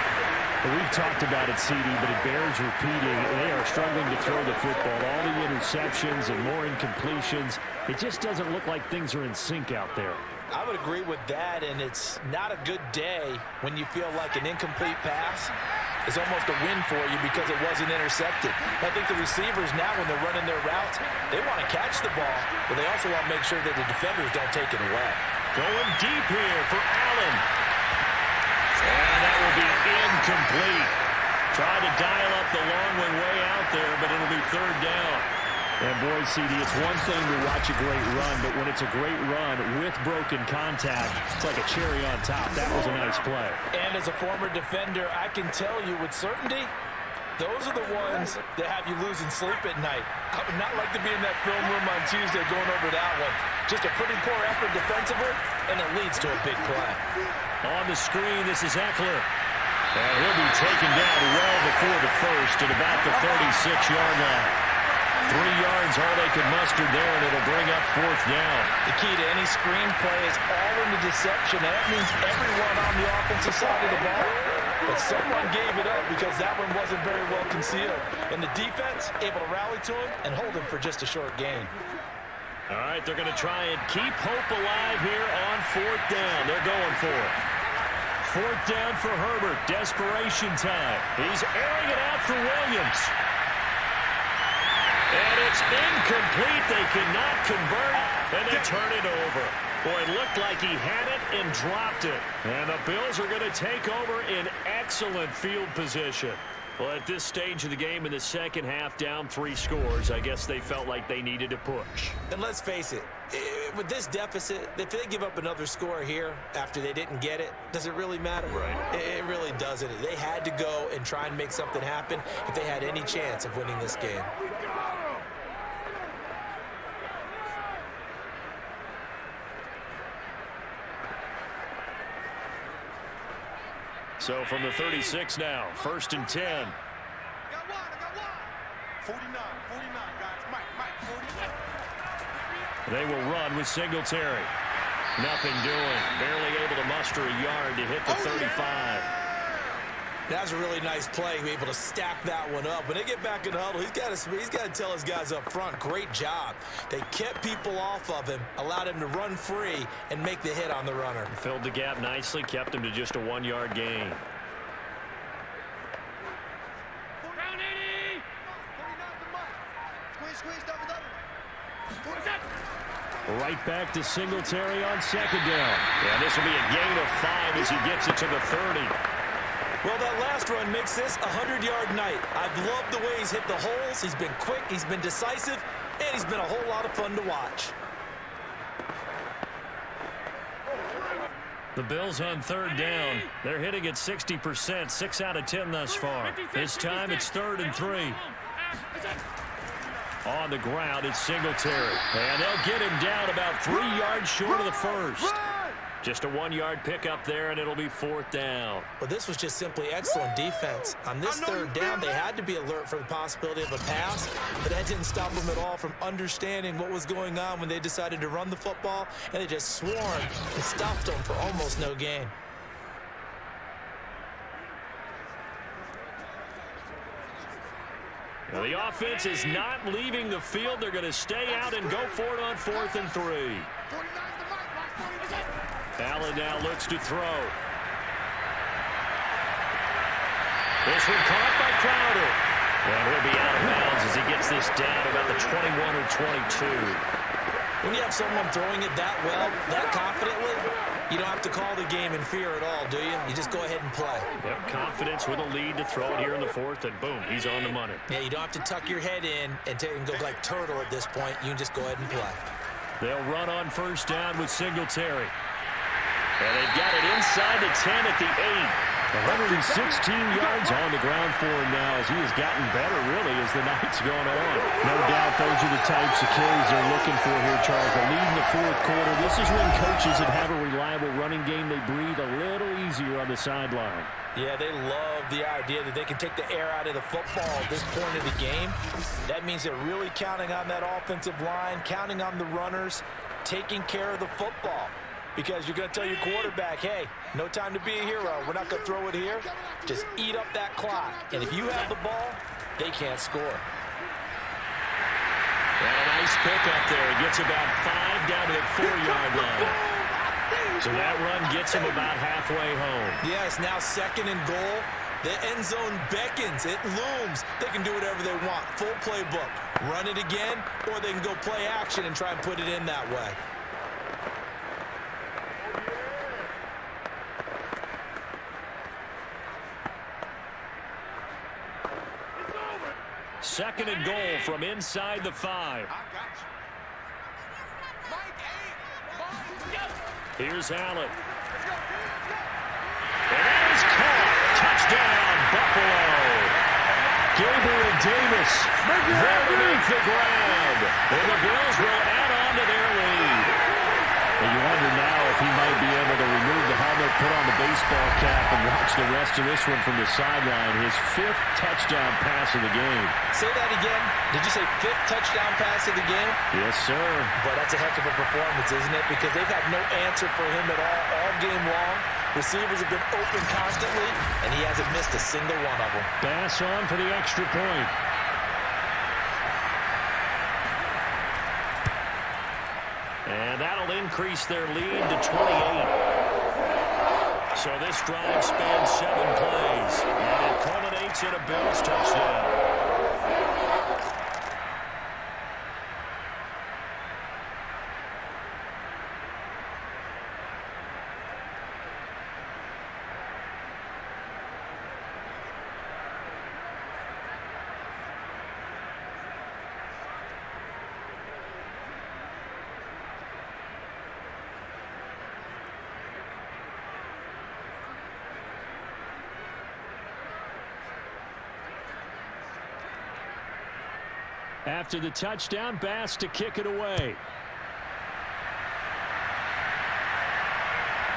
We've talked about it, CD, but it bears repeating. They are struggling to throw the football. All the interceptions and more incompletions. It just doesn't look like things are in sync out there. I would agree with that, and it's not a good day when you feel like an incomplete pass is almost a win for you because it wasn't intercepted. I think the receivers now, when they're running their routes, they want to catch the ball, but they also want to make sure that the defenders don't take it away. Going deep here for Allen. And that will be incomplete. Try to dial up the long one way out there, but it'll be 3rd down. And boy, CD, it's one thing to watch a great run, but when it's a great run with broken contact, it's like a cherry on top. That was a nice play. And as a former defender, I can tell you with certainty, Those are the ones that have you losing sleep at night. I would not like to be in that film room on Tuesday going over that one. Just a pretty poor effort defensively, and it leads to a big play. On the screen, this is Eckler. And he'll be taken down well before the first at about the 36-yard line. 3 yards, all they could muster there, and it'll bring up 4th down. The key to any screenplay is all in the deception. That means everyone on the offensive side of the ball. But someone gave it up because that one wasn't very well concealed. And the defense able to rally to him and hold him for just a short gain. All right, they're going to try and keep hope alive here on 4th down. They're going for it. 4th down for Herbert. Desperation time. He's airing it out for Williams. And it's incomplete. They cannot convert, and they turn it over. Boy, it looked like he had it and dropped it. And the Bills are going to take over in excellent field position. Well, at this stage of the game in the second half, down 3 scores, I guess they felt like they needed to push. And let's face it, with this deficit, if they give up another score here after they didn't get it, does it really matter? Right. It really doesn't. They had to go and try and make something happen if they had any chance of winning this game. So from the 36 now, 1st and 10. I got one. 49, guys. Mike, 49. They will run with Singletary. Nothing doing. Barely able to muster a yard to hit the 35. That's a really nice play, be able to stack that one up. When they get back in the huddle, he's got to tell his guys up front, great job. They kept people off of him, allowed him to run free and make the hit on the runner. Filled the gap nicely, kept him to just a 1-yard gain. Right back to Singletary on 2nd down. Yeah, this will be a gain of 5 as he gets it to the 30. Well, that last run makes this a 100-yard night. I've loved the way he's hit the holes. He's been quick, he's been decisive, and he's been a whole lot of fun to watch. The Bills on 3rd down. They're hitting at 60%, 6 out of 10 thus far. This time it's 3rd and 3. On the ground, it's Singletary. And they'll get him down about 3 yards short of the first. Just a 1-yard pickup there, and it'll be 4th down. Well, this was just simply excellent defense. On this 3rd down, they had to be alert for the possibility of a pass, but that didn't stop them at all from understanding what was going on when they decided to run the football, and they just swarmed and stopped them for almost no gain. Well, the offense is not leaving the field. They're going to stay out and go for it on 4th and 3. Allen now looks to throw. This one caught by Crowder. And he'll be out of bounds as he gets this down about the 21 or 22. When you have someone throwing it that well, that confidently, you don't have to call the game in fear at all, do you? You just go ahead and play. Yep, confidence with a lead to throw it here in the 4th, and boom, he's on the money. Yeah, you don't have to tuck your head in and go like turtle at this point. You can just go ahead and play. They'll run on 1st down with Singletary. And they've got it inside the 10 at the 8. 116 yards on the ground for him now as he has gotten better, really, as the night's gone on. No doubt those are the types of carries they're looking for here, Charles. The lead in the 4th quarter. This is when coaches that have a reliable running game, they breathe a little easier on the sideline. Yeah, they love the idea that they can take the air out of the football at this point of the game. That means they're really counting on that offensive line, counting on the runners, taking care of the football. Because you're going to tell your quarterback, hey, no time to be a hero. We're not going to throw it here. Just eat up that clock. And if you have the ball, they can't score. And a nice pickup there. He gets about 5 down to the 4-yard line. So that run gets him about halfway home. Yes, now 2nd and goal. The end zone beckons. It looms. They can do whatever they want. Full playbook. Run it again, or they can go play action and try and put it in that way. 2nd and goal from inside the 5. I got you. Mike 8. Here's Allen. And that is caught. Touchdown, Buffalo. Davis. There to make the grab. And the Bills will add on to their lead. And you wonder now if he might be able to remove the helmet, put on the baseball cap, and watch the rest of this one from the sideline. His 5th touchdown pass of the game. Say that again. Did you say 5th touchdown pass of the game? Yes, sir. But that's a heck of a performance, isn't it? Because they've had no answer for him at all game long. Receivers have been open constantly, and he hasn't missed a single one of them. Pass on for the extra point. And that'll increase their lead to 28. So this drive spans 7 plays, and it culminates in a Bills touchdown. After the touchdown, Bass to kick it away.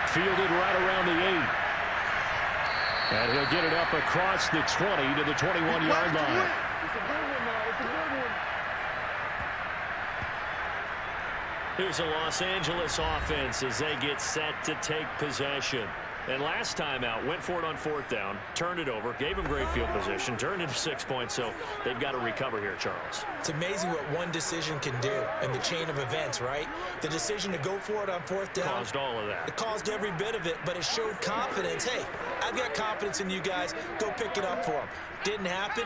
Fielded right around the 8. And he'll get it up across the 20 to the 21-yard line. Here's a Los Angeles offense as they get set to take possession. And last time out, went for it on 4th down, turned it over, gave them great field position, turned into 6 points, so they've got to recover here, Charles. It's amazing what one decision can do in the chain of events, right? The decision to go for it on 4th down. Caused all of that. It caused every bit of it, but it showed confidence. Hey, I've got confidence in you guys. Go pick it up for them. Didn't happen.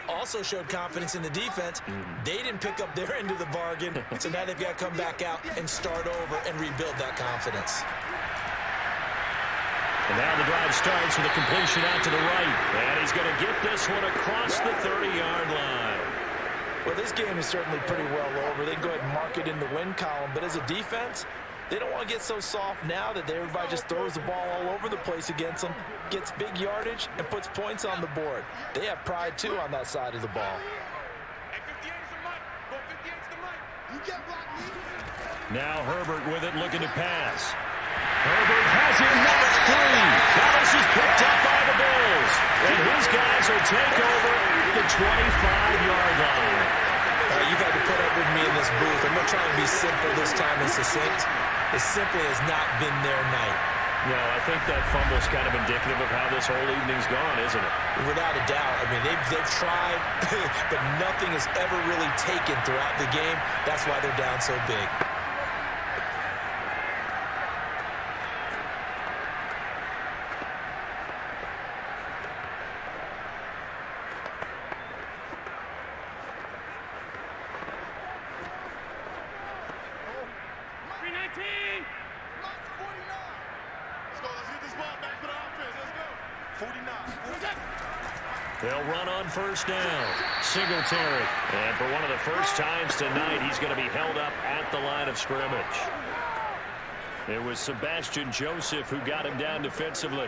Also showed confidence in the defense. They didn't pick up their end of the bargain, so now they've got to come back out and start over and rebuild that confidence. And now the drive starts with a completion out to the right. And he's going to get this one across the 30-yard line. Well, this game is certainly pretty well over. They can go ahead and mark it in the win column. But as a defense, they don't want to get so soft now that everybody just throws the ball all over the place against them, gets big yardage, and puts points on the board. They have pride, too, on that side of the ball. Now Herbert with it, looking to pass. Herbert has him knocked free. Now this is picked up by the Bills. And his guys will take over the 25-yard line. You've had to put up with me in this booth. I'm not trying to be simple this time and succinct. It simply has not been their night. No, I think that fumble's kind of indicative of how this whole evening's gone, isn't it? Without a doubt. I mean, they've tried, but nothing has ever really taken throughout the game. That's why they're down so big. They'll run on 1st down. Singletary. And for one of the first times tonight, he's going to be held up at the line of scrimmage. It was Sebastian Joseph who got him down defensively.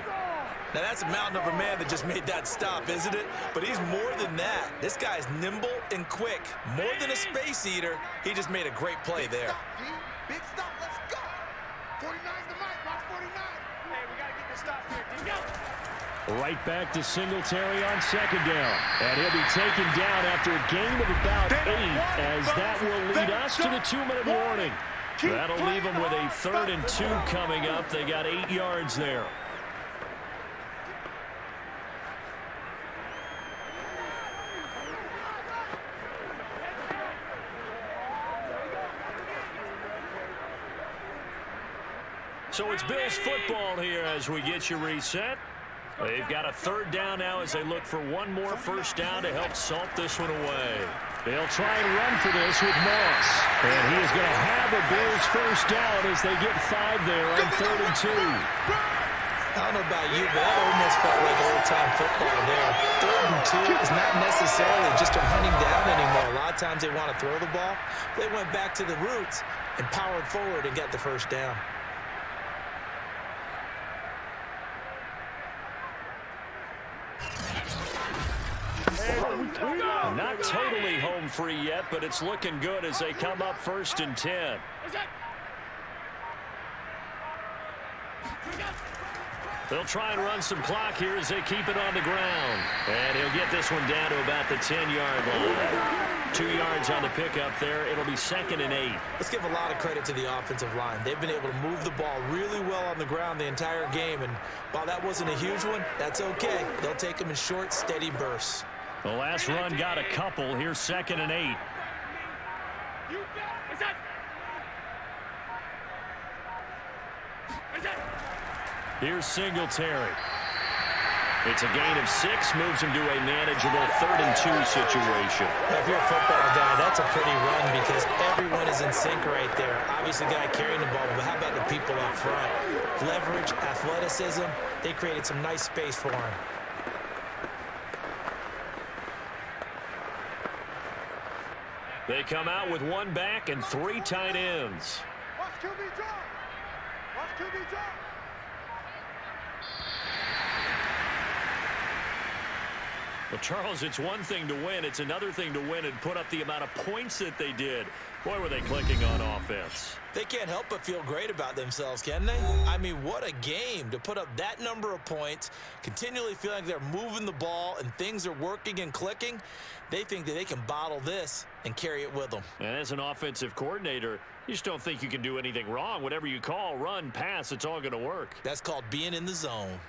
Now, that's a mountain of a man that just made that stop, isn't it? But he's more than that. This guy's nimble and quick. More than a space eater, he just made a great play there. Big stop, let's go. 49's the mic, watch 49. Hey, we got to get this stop here, D. Go. Right back to Singletary on 2nd down. And he'll be taken down after a gain of about 8, as that will lead us to the 2-minute warning. That'll leave them with a 3rd and 2 coming up. They got 8 yards there. So it's Bills football here as we get you reset. They've got a 3rd down now as they look for one more 1st down to help salt this one away. They'll try and run for this with Moss. And he is going to have a Bills 1st down as they get 5 there on 3rd and 2. I don't know about you, but that almost felt like old-time football there. 3rd and 2 is not necessarily just a hunting down anymore. A lot of times they want to throw the ball. They went back to the roots and powered forward and got the 1st down. Not totally home free yet, but it's looking good as they come up 1st and 10. They'll try and run some clock here as they keep it on the ground. And he'll get this one down to about the 10-yard line. 2 yards on the pickup there. It'll be 2nd and 8. Let's give a lot of credit to the offensive line. They've been able to move the ball really well on the ground the entire game. And while that wasn't a huge one, that's okay. They'll take them in short, steady bursts. The last run got a couple. Here's 2nd and 8. Here's Singletary. It's a gain of 6, moves him to a manageable 3rd and 2 situation. If you're a football guy, that's a pretty run because everyone is in sync right there. Obviously, the guy carrying the ball, but how about the people up front? Leverage, athleticism, they created some nice space for him. They come out with 1 back and 3 tight ends. Watch QB draw. Watch QB draw. Well, Charles, it's one thing to win. It's another thing to win and put up the amount of points that they did. Boy, were they clicking on offense. They can't help but feel great about themselves, can they? I mean, what a game to put up that number of points, continually feeling like they're moving the ball and things are working and clicking. They think that they can bottle this and carry it with them. And as an offensive coordinator, you just don't think you can do anything wrong. Whatever you call, run, pass, it's all going to work. That's called being in the zone.